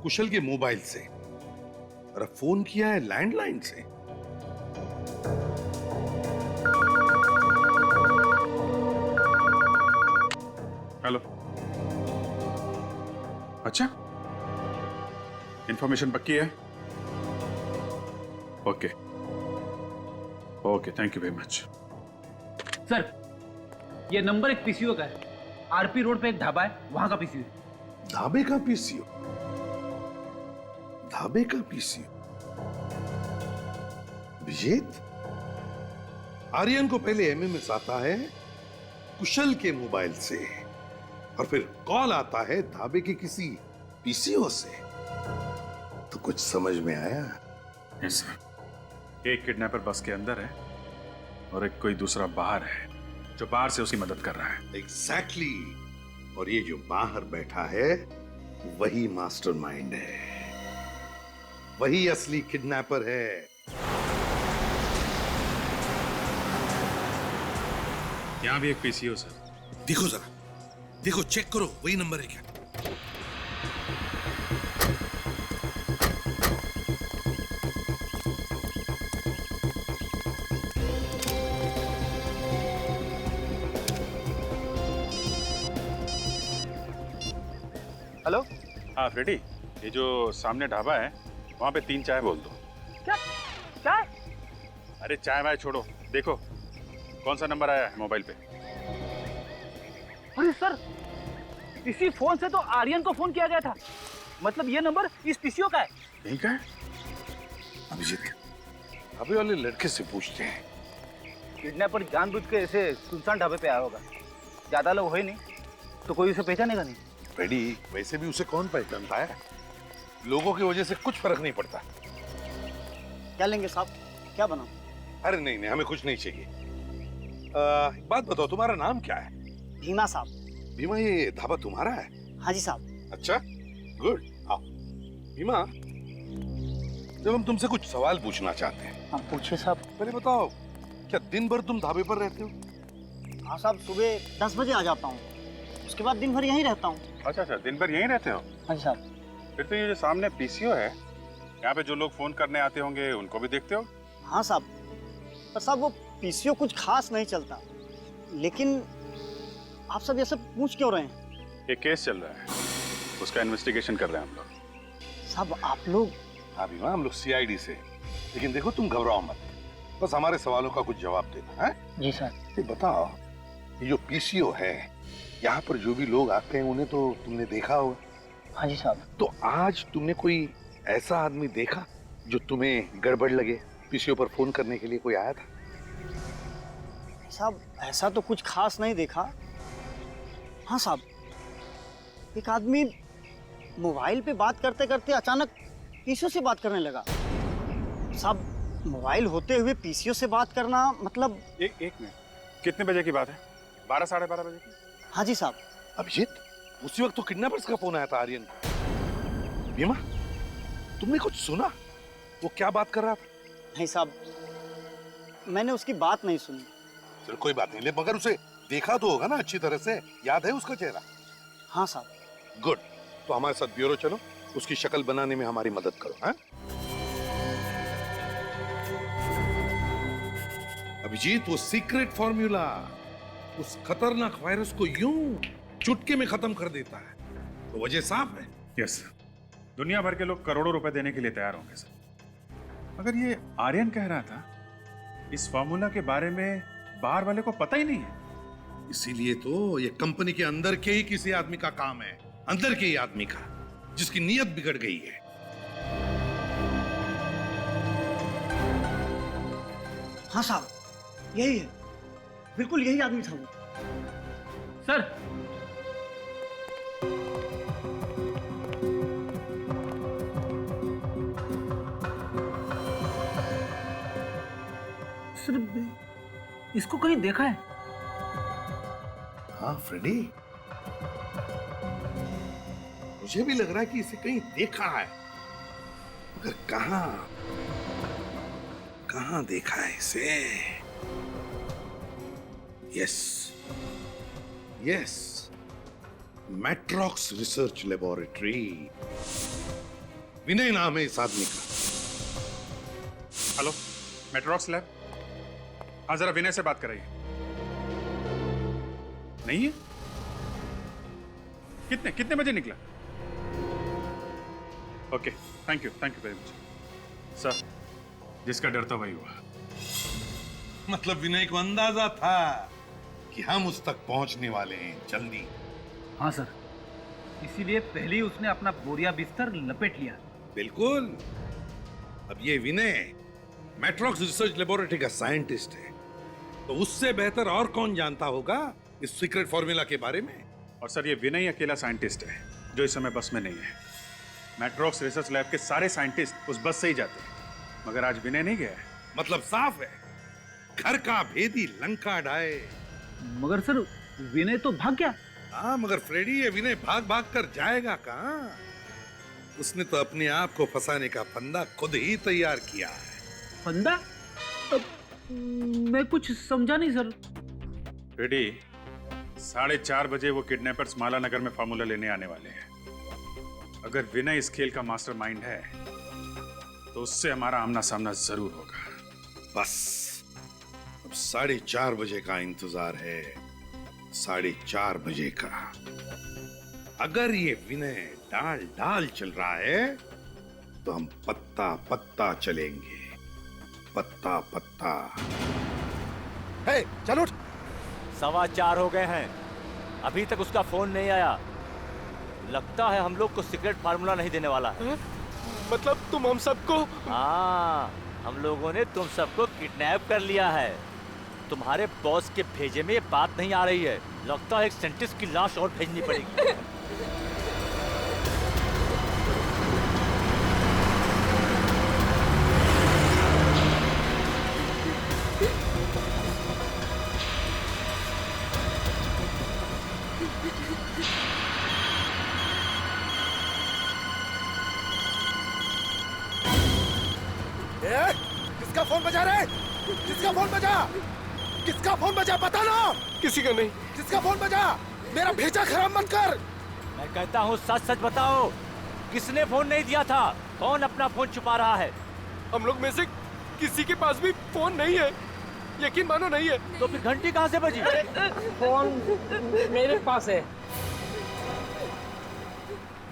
कुशल के मोबाइल से, और अब फोन किया है लैंडलाइन से। हेलो, अच्छा इंफॉर्मेशन पक्की है? Okay okay, thank you very much. Sir ये नंबर एक पीसीओ का है, आरपी रोड पे एक ढाबा है, वहां का पीसीओ। ढाबे का पीसीओ? ढाबे का पीसीओ? विजेत, आर्यन को पहले एमएमएस आता है कुशल के मोबाइल से, और फिर कॉल आता है ढाबे के किसी पीसीओ से। तो कुछ समझ में आया? यस सर, एक किडनैपर बस के अंदर है और एक कोई दूसरा बाहर है जो बाहर से उसकी मदद कर रहा है। एग्जैक्टली, और ये जो बाहर बैठा है वही मास्टरमाइंड है, वही असली किडनैपर है। यहां भी एक पीसीओ सर। देखो जरा, देखो, चेक करो वही नंबर है क्या? हेलो। हाँ फ्रेडी, ये जो सामने ढाबा है वहां पे 3 चाय बोल दो। क्या चाय? अरे चाय वाय छोड़ो, देखो कौन सा नंबर आया है मोबाइल पे। अरे सर, इसी फोन से तो आर्यन को फोन किया गया था, मतलब ये नंबर इस पीसीओ का है। यही का है? अभिजीत, अभी वाले लड़के से पूछते हैं। किडनैपर जानबूझ के ऐसे सुनसान ढाबे पे आया होगा, ज्यादा लोग हो ही नहीं तो कोई उसे पहचानेगा नहीं। फ्रेडी, वैसे भी उसे कौन पहचानता है? लोगों की वजह से कुछ फर्क नहीं पड़ता। क्या लेंगे साहब, क्या बनाऊं? अरे नहीं नहीं, हमें कुछ नहीं चाहिए। एक बात बताओ, तुम्हारा नाम क्या है? भीमा साहब। भीमा, ये ढाबा तुम्हारा है? हाँ जी साहब। अच्छा, गुड। आओ। भीमा, जब हम तुमसे कुछ सवाल पूछना चाहते हैं। हाँ पूछिए साहब। पहले बताओ, क्या दिन भर तुम ढाबे पर रहते हो? हाँ साहब, सुबह 10 बजे आ जाता हूँ, उसके बाद दिन भर यहीं रहता हूँ। अच्छा अच्छा, दिन भर यहीं रहते हो? हाँ जी साहब। फिर तो ये जो सामने पीसीओ है, यहाँ पे जो लोग फोन करने आते होंगे उनको भी देखते हो? हाँ साहब, पर साहब वो पीसीओ कुछ खास नहीं चलता। लेकिन आप सब ये सब पूछ क्यों रहे हैं? एक केस चल रहा है, उसका इन्वेस्टिगेशन कर रहे हैं हम लोग। साहब आप लोग? हाँ भीमा, हम लोग सीआईडी से। लेकिन देखो, तुम घबराओ मत, बस हमारे सवालों का कुछ जवाब देना है। जी सर। ये बताओ, ये जो पीसीओ है, यहाँ पर जो भी लोग आते हैं उन्हें तो तुमने देखा होगा? हाँ जी साहब। तो आज तुमने कोई ऐसा आदमी देखा जो तुम्हें गड़बड़ लगे? पीसीओ पर फोन करने के लिए कोई आया था? साहब ऐसा तो कुछ खास नहीं देखा। हाँ साहब, एक आदमी मोबाइल पे बात करते करते अचानक पीसीओ से बात करने लगा। साहब मोबाइल होते हुए पीसीओ से बात करना मतलब। एक मिनट, कितने बजे की बात है? 12 साढ़े 12 बजे की? हाँ जी साहब। अभिजीत, उसी वक्त तो किडनैपर्स का फोन आया था आर्यन को। भीमा, तुमने कुछ सुना? वो क्या बात कर रहा था? नहीं साहब, मैंने उसकी बात नहीं सुनी। चलो कोई बात नहीं, मगर उसे देखा तो होगा ना अच्छी तरह से? याद है उसका चेहरा? हाँ साहब। गुड, तो हमारे साथ ब्यूरो चलो, उसकी शक्ल बनाने में हमारी मदद करो। हैं? अभिजीत, वो सीक्रेट फॉर्मूला उस खतरनाक वायरस को यूं चुटकी में खत्म कर देता है, तो वजह साफ है। यस, दुनिया भर के लोग करोड़ों रुपए देने के लिए तैयार होंगे सर। मगर ये आर्यन कह रहा था, इस फॉर्मूला के बारे में बाहर वाले को पता ही नहीं है। इसीलिए तो ये कंपनी के अंदर के ही किसी आदमी का काम है, अंदर के ही आदमी का, जिसकी नीयत बिगड़ गई है। हाँ साहब, यही है, बिल्कुल यही आदमी था वो। सर, सर इसको कहीं देखा है? हाँ फ्रेडी, मुझे भी लग रहा है कि इसे कहीं देखा है, मगर कहां देखा है इसे? Yes, Matrox research laboratory. Vinay नाम है इस आदमी का। Hello, Matrox lab? हाँ, जरा विनय से बात कराइए। नहीं है? कितने बजे निकला? Okay, thank you very much sir. जिसका डर था वही हुआ। मतलब विनय को अंदाजा था कि हम उस तक पहुंचने वाले हैं जल्दी। हाँ सर, इसीलिए पहले ही उसने अपना बोरिया बिस्तर लपेट लिया। बिल्कुल। अब ये विनय मैट्रॉक्स रिसर्च लेबोरेटरी का साइंटिस्ट है, तो उससे बेहतर और कौन जानता होगा इस सीक्रेट फॉर्मूला के बारे में? और सर, ये विनय अकेला साइंटिस्ट है जो इस समय बस में नहीं है। मैट्रॉक्स रिसर्च लैब के सारे साइंटिस्ट उस बस से ही जाते हैं, मगर आज विनय नहीं गया है। मतलब साफ है, घर का भेदी लंका ढाए। मगर सर, विनय तो भाग गया। हाँ, मगर फ्रेडी, ये विनय भाग कर जाएगा कहाँ? उसने तो अपने आप को फंसाने का फंदा खुद ही तैयार किया है। फंदा? मैं कुछ समझा नहीं सर। रेडी, 4:30 बजे वो किडनैपर्स माला नगर में फार्मूला लेने आने वाले हैं। अगर विनय इस खेल का मास्टरमाइंड है तो उससे हमारा आमना सामना जरूर होगा। बस अब 4:30 बजे का इंतजार है, 4:30 बजे का। अगर ये विनय डाल चल रहा है तो हम पत्ता पत्ता चलेंगे, पत्ता पत्ता। हे, चलो। 4:15 हो गए हैं, अभी तक उसका फोन नहीं आया। लगता है हम लोग को सीक्रेट फार्मूला नहीं देने वाला है। मतलब तुम हम सबको? हाँ, हम लोगों ने तुम सबको किडनैप कर लिया है। तुम्हारे बॉस के भेजे में ये बात नहीं आ रही है। लगता है एक साइंटिस्ट की लाश और भेजनी पड़ेगी। किसका फोन बजा रहे? किसका फोन बजा? किसका फोन बजा? बता ना। किसी का नहीं। किसका फोन बजा? मेरा भेजा खराब मत कर। मैं कहता हूँ सच सच बताओ, किसने फोन नहीं दिया था? कौन अपना फोन छुपा रहा है? हम लोग में से किसी के पास भी फोन नहीं है, यकीन मानो नहीं है। तो फिर घंटी कहाँ से बजी? फोन मेरे पास है।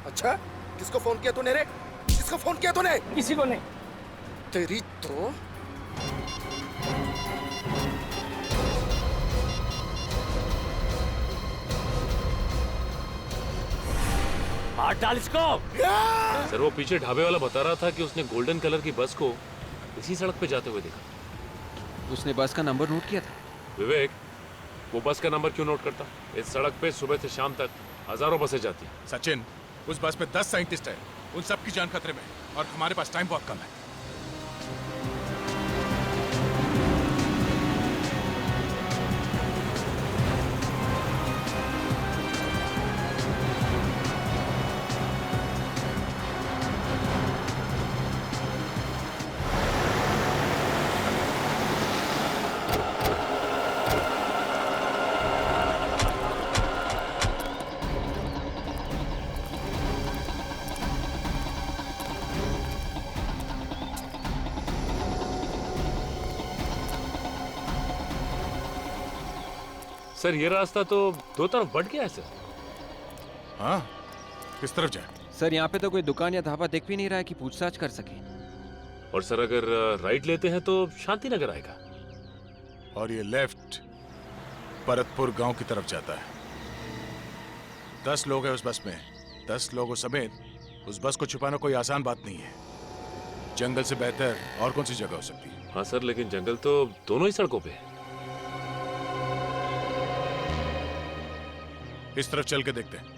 अच्छा, किसको फोन किया तूने रे? किसको फोन किया तूने? किसी को नहीं। तेरी तो हाथ डाल इसको। सर वो पीछे ढाबे वाला बता रहा था कि उसने गोल्डन कलर की बस को इसी सड़क पे जाते हुए देखा। उसने बस का नंबर नोट किया था? विवेक, वो बस का नंबर क्यों नोट करता? इस सड़क पे सुबह से शाम तक हजारों बसें जाती हैं। सचिन, उस बस में 10 साइंटिस्ट हैं, उन सबकी जान खतरे में है और हमारे पास टाइम बहुत कम है। सर ये रास्ता तो दो तरफ बढ़ गया है सर। हाँ, किस तरफ जाए? सर यहाँ पे तो कोई दुकान या ढाबा दिख भी नहीं रहा है कि पूछताछ कर सके। और सर अगर राइट लेते हैं तो शांति नगर आएगा। और ये लेफ्ट भरतपुर गांव की तरफ जाता है। 10 लोग हैं उस बस में। 10 लोगों समेत उस बस को छुपाना कोई आसान बात नहीं है। जंगल से बेहतर और कौन सी जगह हो सकती है? हाँ सर, लेकिन जंगल तो दोनों ही सड़कों पे है। इस तरफ चल के देखते हैं।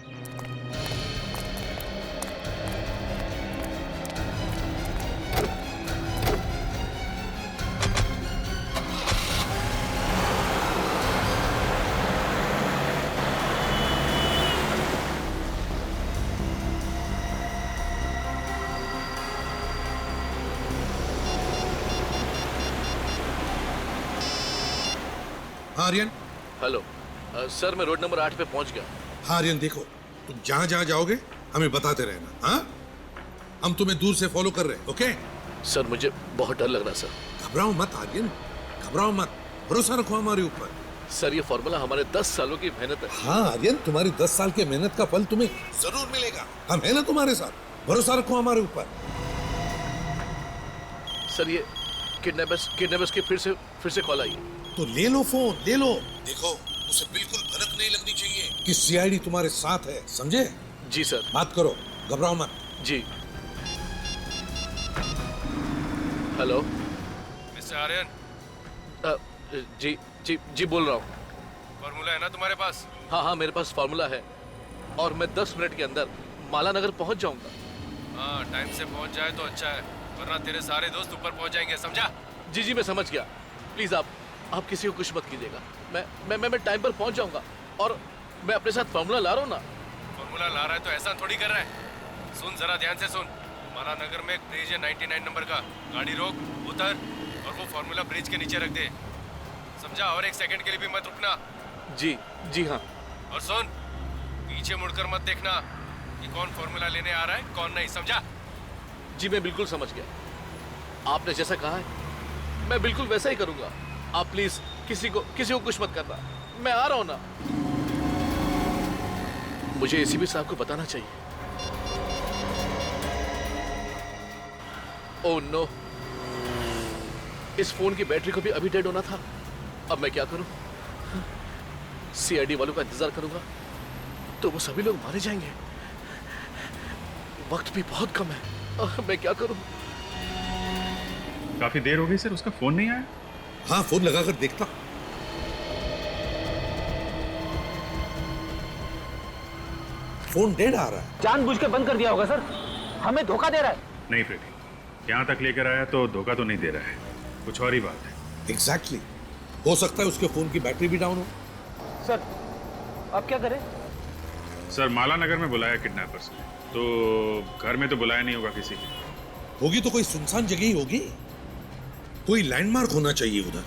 हाँ आर्यन। हेलो सर, मैं रोड नंबर 8 पे पहुंच गया। हाँ आर्यन, देखो तुम जहां जहां जाओगे हमें बताते रहना। हाँ, हम तुम्हें दूर से फॉलो कर रहे हैं। ओके सर, मुझे बहुत डर लग रहा है सर। घबराओ मत आर्यन, घबराओ मत, भरोसा रखो हमारे ऊपर। सर ये फॉर्मूला हमारे 10 सालों की मेहनत है। हाँ आर्यन, तुम्हारी 10 साल के मेहनत का फल तुम्हें जरूर मिलेगा। हम है ना तुम्हारे साथ, भरोसा रखो हमारे ऊपर। सर ये किडनैपर्स की फिर से कॉल आई है। तो ले लो फोन, ले लो। देखो उसे बिल्कुल भनक नहीं लगनी चाहिए कि सीआईडी तुम्हारे साथ है, समझे? जी सर। बात करो, घबराओ मत। जी। Hello mister Aryan. जी जी जी बोल रहा हूँ। फॉर्मूला है ना तुम्हारे पास? हाँ हाँ, मेरे पास फॉर्मूला है और मैं 10 मिनट के अंदर माला नगर पहुँच जाऊंगा। हाँ, टाइम से पहुँच जाए तो अच्छा है, वरना तेरे सारे दोस्त ऊपर पहुँच जाएंगे, समझा? जी जी मैं समझ गया। प्लीज आप किसी को कुछ मत कीजिएगा। मैं टाइम पर पहुंच जाऊंगा और मैं अपने साथ फॉर्मूला ला रहा हूँ ना। फॉर्मूला ला रहा है तो ऐसा थोड़ी कर रहा है। सुन जरा ध्यान से सुन। माला नगर में एक ब्रिज है 99 नंबर का। गाड़ी रोक, उतर और वो फॉर्मूला ब्रिज के नीचे रख दे, समझा? और 1 सेकंड के लिए भी मत रुकना। जी जी हाँ। और सुन, पीछे मुड़कर मत देखना कि कौन फॉर्मूला लेने आ रहा है कौन नहीं, समझा? जी मैं बिल्कुल समझ गया। आपने जैसा कहा है मैं बिल्कुल वैसा ही करूंगा। आप प्लीज किसी को कुछ मत करना। मैं आ रहा हूं ना। मुझे एसीपी साहब को बताना चाहिए। ओह नो, इस फोन की बैटरी को भी अभी डेड होना था। अब मैं क्या करूं? सीआईडी वालों का इंतजार करूंगा तो वो सभी लोग मारे जाएंगे। वक्त भी बहुत कम है। मैं क्या करूं? काफी देर हो गई सर, उसका फोन नहीं आया। हाँ, फोन लगाकर देखता। फोन डेड आ रहा है। जानबूझ के बंद कर दिया होगा सर, हमें धोखा दे रहा है। नहीं फ्रेडी, यहाँ तक लेकर आया तो धोखा तो नहीं दे रहा है, कुछ और ही बात है। एग्जैक्टली। हो सकता है उसके फोन की बैटरी भी डाउन हो। सर अब क्या करें? सर माला नगर में बुलाया किडनैपर्स ने, तो घर में तो बुलाया नहीं होगा किसी की। होगी तो कोई सुनसान जगह ही होगी। कोई लैंडमार्क होना चाहिए उधर।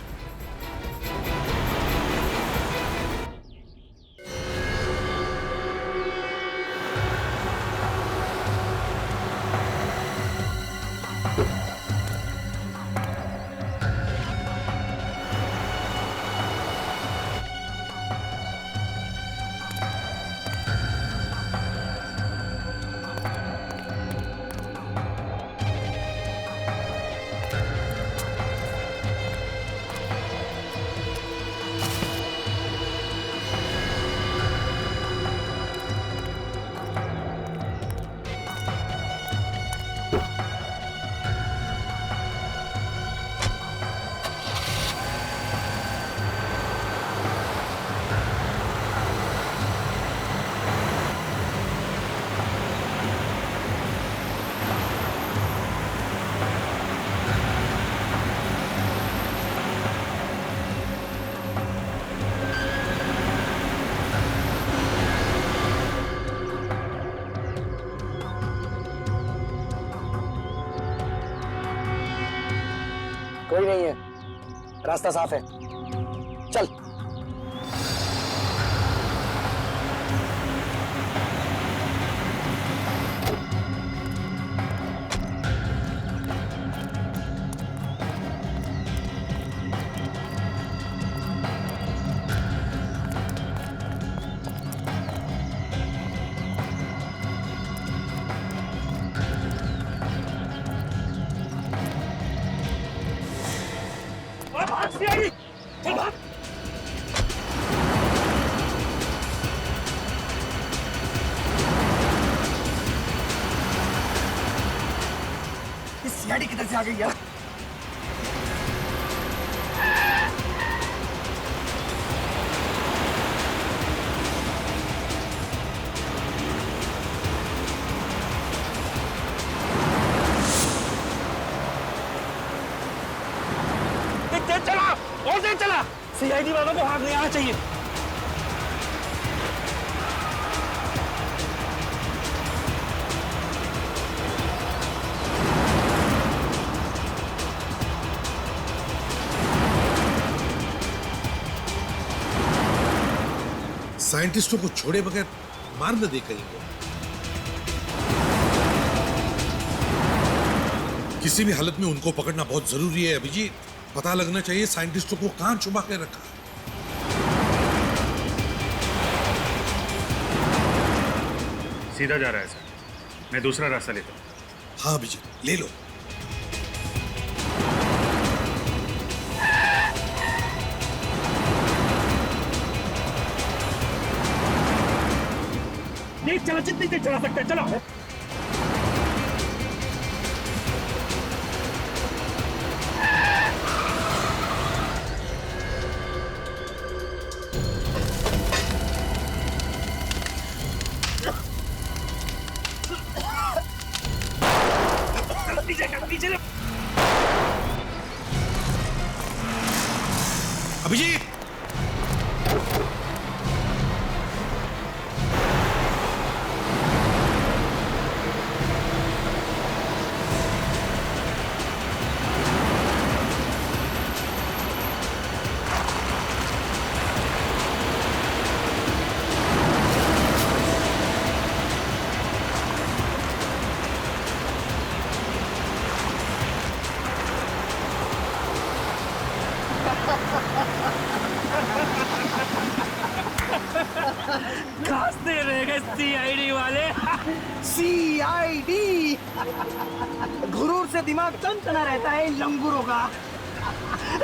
कोई नहीं है, रास्ता साफ है, चल। चल भाग। इस सीआईडी किधर से आ गई यार? चला और तेज चला। सीआईडी वालों को हाथ नहीं आना चाहिए। साइंटिस्टों को छोड़े बगैर मार न दे कहीं को। किसी भी हालत में उनको पकड़ना बहुत जरूरी है अभिजीत। पता लगना चाहिए साइंटिस्टों को कहां छुपा के रखा। सीधा जा रहा है सर, मैं दूसरा रास्ता लेता हूँ। हाँ अभिजीत ले लो। तेज चला, जितनी तेज चला सकते हैं चलो। अभिजीत खांसते रह गए सीआईडी वाले। सीआईडी गुरूर से दिमाग चमचना रहता है इन लंगूरों का।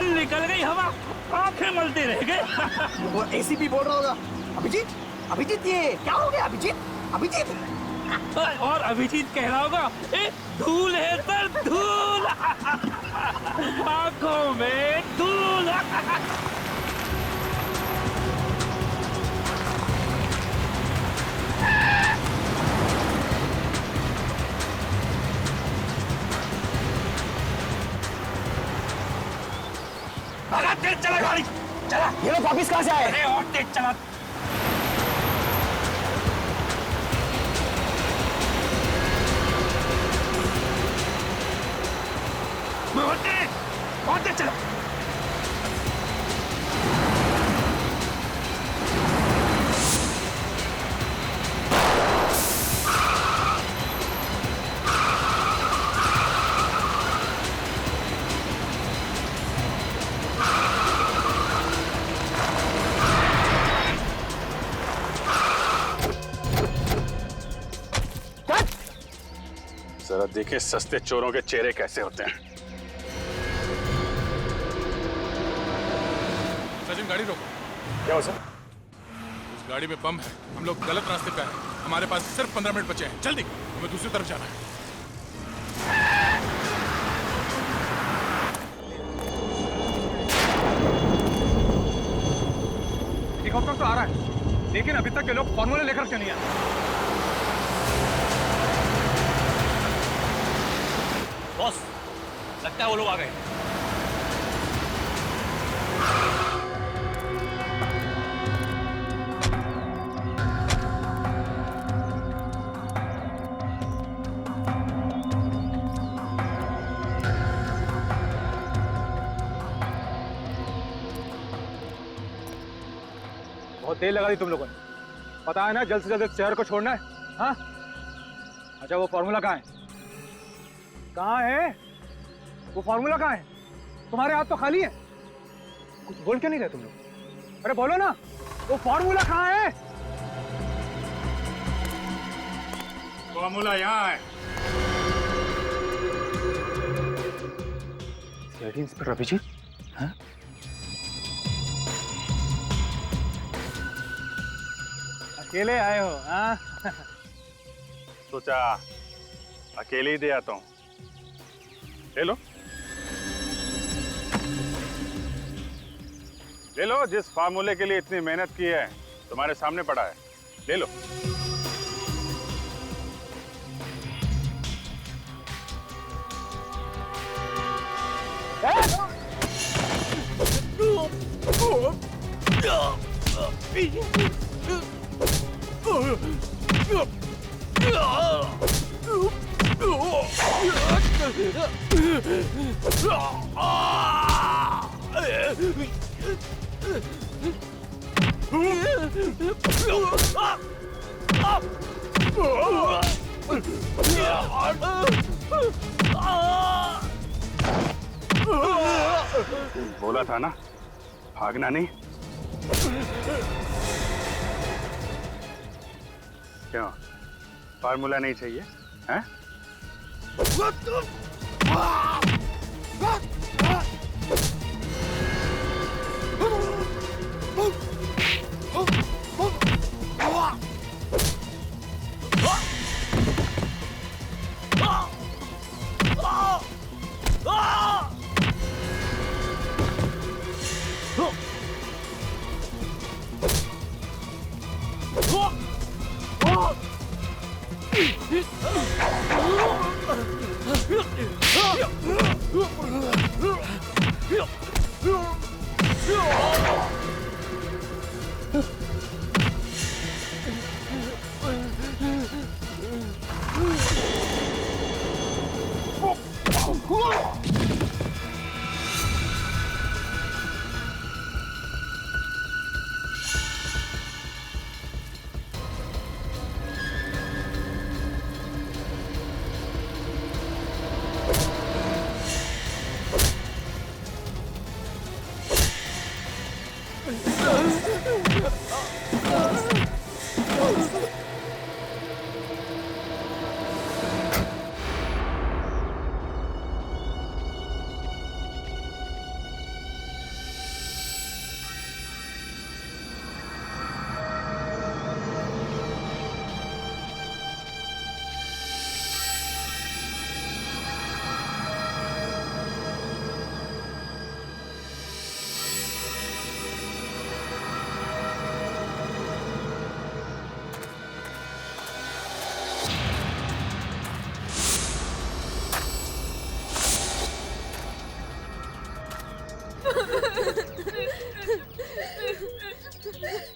निकल गई हवा, आंखें मलते रह गए। वो एसीपी बोल रहा होगा, अभिजीत अभिजीत ये क्या हो गया? अभिजीत अभिजीत और अभिजीत कह रहा होगा ए धूल है सर, धूल आंखों में धूल। भागा, तेज चला गाड़ी, चला। ये लोग वापिस कहाँ से आए? अरे और तेज चला। बहुत तेज जरा देखे सस्ते चोरों के चेहरे कैसे होते हैं। सचिन गाड़ी रोको। क्या हो सर? उस गाड़ी में बम है, हम लोग गलत रास्ते पे हैं। हमारे पास सिर्फ 15 मिनट बचे हैं, जल्दी हमें दूसरी तरफ जाना है। हेलीकॉप्टर तो आ रहा है, लेकिन अभी तक ये लोग फॉर्मूला लेकर क्यों नहीं आए? बॉस, लगता है वो लोग आ गए। बहुत देर लगा दी तुम लोगों ने। पता है ना जल्द से जल्द इस शहर को छोड़ना है। हाँ, अच्छा वो फॉर्मूला कहाँ है? कहाँ है वो फॉर्मूला? कहाँ है? तुम्हारे हाथ तो खाली है, कुछ बोल क्यों नहीं रहे तुम लोग? अरे बोलो ना, वो फॉर्मूला कहाँ है? फॉर्मूला यहाँ है। CID inspector Abhijeet? हाँ? अकेले आए हो? हाँ? सोचा अकेले ही दे आता हूँ, ले लो। ले लो, जिस फार्मूले के लिए इतनी मेहनत की है तुम्हारे सामने पड़ा है, ले लो। बोला था ना, भागना नहीं। क्यों, फार्मूला नहीं चाहिए? हैं?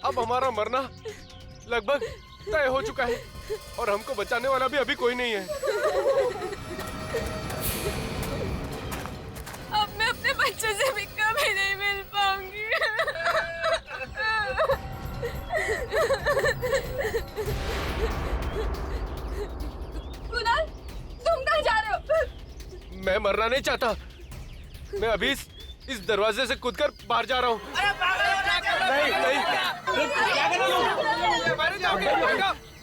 अब हमारा मरना लगभग तय हो चुका है और हमको बचाने वाला भी अभी कोई नहीं है। अब मैं अपने बच्चों से भी कभी नहीं मिल पाऊंगी। कुणाल, तुम कहाँ जा रहे हो? मैं मरना नहीं चाहता। मैं अभी इस दरवाजे से कूदकर बाहर जा रहा हूँ। नहीं,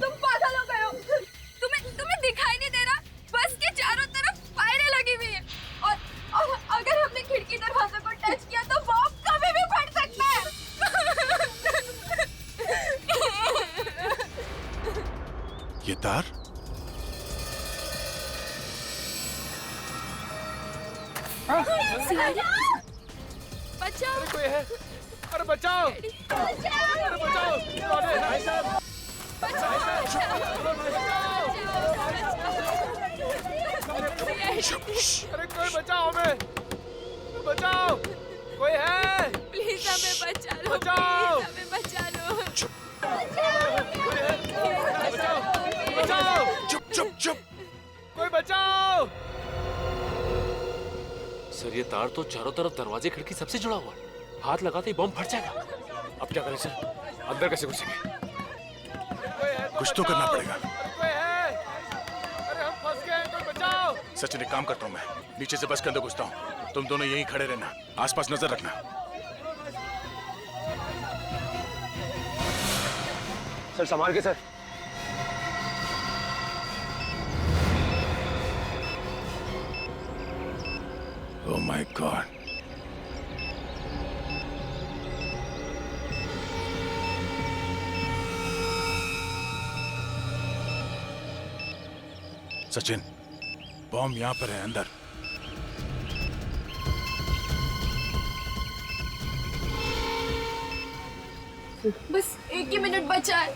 तुम पागल हो गए हो। तुम्हें दिखाई नहीं दे रहा बस कि बचाओ! अरे कोई है? अरे बचाओ! अरे बचाओ! कौन है? भाई साहब! अरे कोई बचाओ हमें! बचाओ! कोई है? प्लीज हमें बचा लो! बचाओ! प्लीज हमें बचा लो! बचाओ! चुप चुप चुप! कोई बचाओ! सर ये तार तो चारों तरफ दरवाजे खिड़की सबसे जुड़ा हुआ है। हाथ लगाते ही बम फट जाएगा। अब क्या करें सर? अंदर कैसे घुसेंगे? कुछ तो करना पड़ेगा। कोई है? अरे हम फंस गए हैं, कोई बचाओ! सचिन एक काम करता हूँ, मैं नीचे से बस के अंदर घुसता हूँ। तुम दोनों यहीं खड़े रहना, आसपास नजर रखना। सर संभाल के sir. Oh my God! Sachin, bomb यहाँ पर है, अंदर। बस एक ही मिनट बचा है।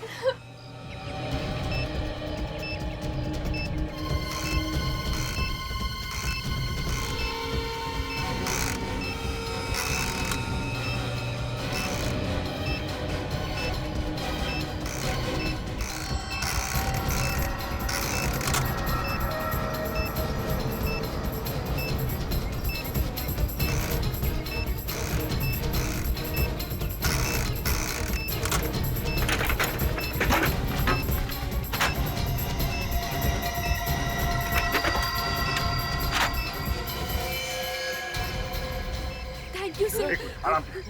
Thank you sir. आराम से,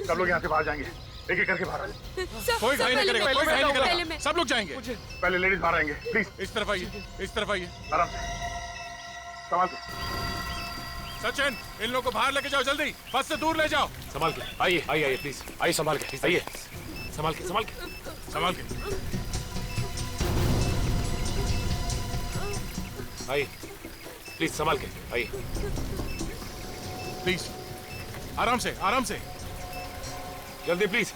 सब लोग यहाँ से बाहर जाएंगे। एक एक करके बाहर आइए। कोई घाई नहीं करेगा, कोई घाई नहीं करेगा। सब लोग जाएंगे। पहले लेडीज बाहर आएंगे, प्लीज। इस तरफ आइए, इस तरफ आइए। आराम से, संभाल के। सचिन, इन लोगों को बाहर लेके जाओ जल्दी, बस से दूर ले जाओ। संभाल के आइए, आइए आइए प्लीज, आइए संभाल के, आइए संभाल के, संभाल के, संभाल के। आइए प्लीज, संभाल के आइए। प्लीज आराम से, आराम से। जल्दी प्लीज,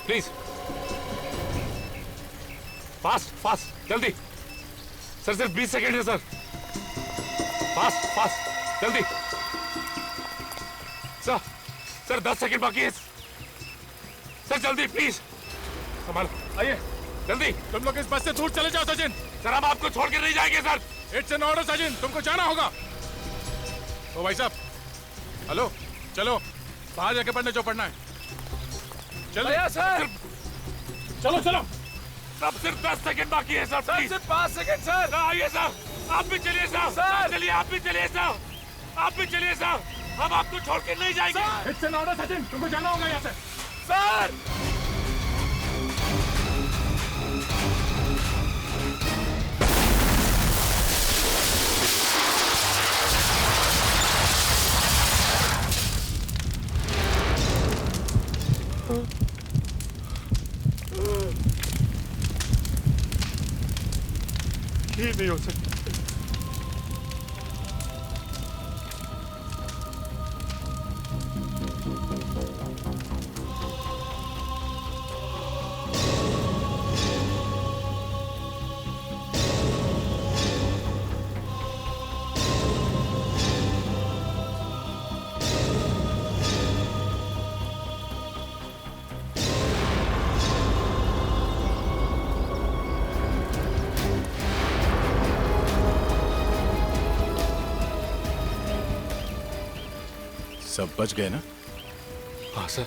प्लीज फास्ट फास्ट, जल्दी सर, सिर्फ 20 सेकेंड है सर। फास्ट फास्ट, जल्दी सर, सर 10 सेकेंड बाकी है सर, जल्दी प्लीज, संभाल, आइए जल्दी। तुम लोग इस बस से दूर चले जाओ सचिन। सर हम आपको छोड़ के नहीं जाएंगे sir. It's an order Sachin, तुमको जाना होगा। ओ भाई साहब, हेलो, चलो बाहर जाके पढ़ने जो पढ़ना है। चलो सर, चलो चलो। सब सिर्फ 10 सेकेंड बाकी है सर, प्लीज। सिर्फ 5 सेकेंड सर। आइए सर, आप भी चलिए सर, चलिए आप भी चलिए सर, आप भी चलिए सर, हम आपको छोड़ के नहीं जाएंगे। इट्स एन ऑर्डर सचिन, तुमको जाना होगा यहाँ से। सर ये नहीं हो सकता। सब बच गए ना? हाँ सर।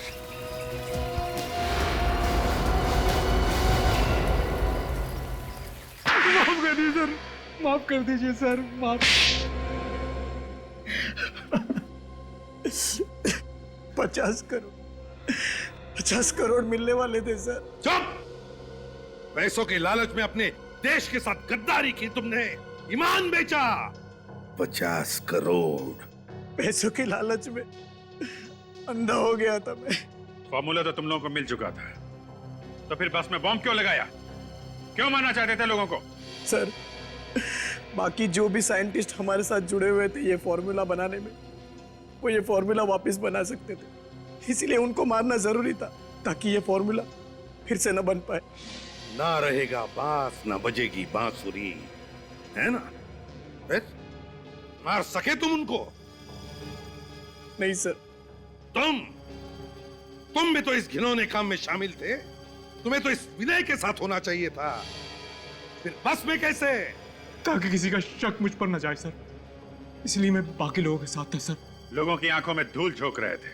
माफ कर दीजिए सर, माफ कर दीजिए सर, माफ। 50 करोड़ मिलने वाले थे सर। चुप! पैसों के लालच में अपने देश के साथ गद्दारी की तुमने, ईमान बेचा। 50 करोड़ पैसों के लालच में अंधा हो गया था मैं। फॉर्मूला तो तुम लोगों को मिल चुका था, तो फिर बस में बॉम्ब क्यों लगाया? क्यों मारना चाहते थे लोगों को? सर, बाकी जो भी साइंटिस्ट हमारे साथ जुड़े हुए थे ये फॉर्मूला बनाने में, वो ये फॉर्मूला वापस बना सकते थे, इसलिए उनको मारना जरूरी था ताकि ये फॉर्मूला फिर से न बन पाए। ना रहेगा बांस ना बजेगी बांसुरी, है ना? फिर मार सके तुम उनको? नहीं सर। तुम भी तो इस घिनौने काम में शामिल थे। तुम्हें तो इस विनय के साथ होना चाहिए था, फिर बस में कैसे? ताकि किसी का शक मुझ पर न जाए सर, इसलिए मैं बाकी लोगों के साथ था सर। लोगों की आंखों में धूल झोंक रहे थे।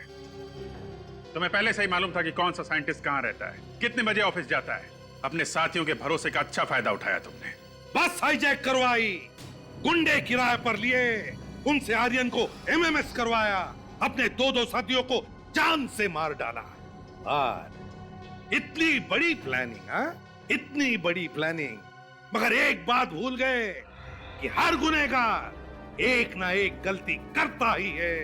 तुम्हें पहले से ही मालूम था कि कौन सा साइंटिस्ट कहां रहता है, कितने बजे ऑफिस जाता है। अपने साथियों के भरोसे का अच्छा फायदा उठाया तुमने। बस हाईजैक करवाई, गुंडे किराए पर लिए, उनसे आर्यन को एमएमएस करवाया, अपने दो साथियों को जान से मार डाला। और इतनी बड़ी प्लानिंग, हाँ? इतनी बड़ी प्लानिंग, मगर एक बात भूल गए कि हर गुनहगार एक ना एक गलती करता ही है।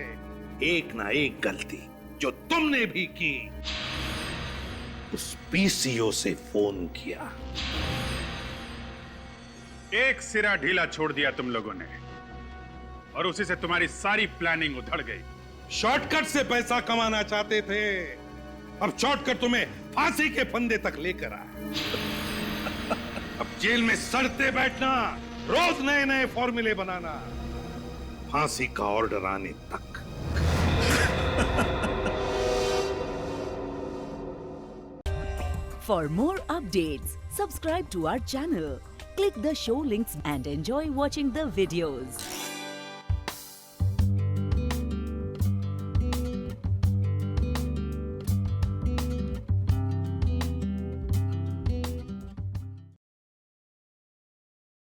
एक ना एक गलती जो तुमने भी की। उस पीसीओ से फोन किया, एक सिरा ढीला छोड़ दिया तुम लोगों ने, और उसी से तुम्हारी सारी प्लानिंग उधड़ गई। शॉर्टकट से पैसा कमाना चाहते थे, अब शॉर्टकट तुम्हें फांसी के फंदे तक लेकर आया। अब जेल में सड़ते बैठना, रोज नए नए फॉर्मूले बनाना, फांसी का ऑर्डर आने तक। For more updates, subscribe to our channel, click the show links and enjoy watching the videos.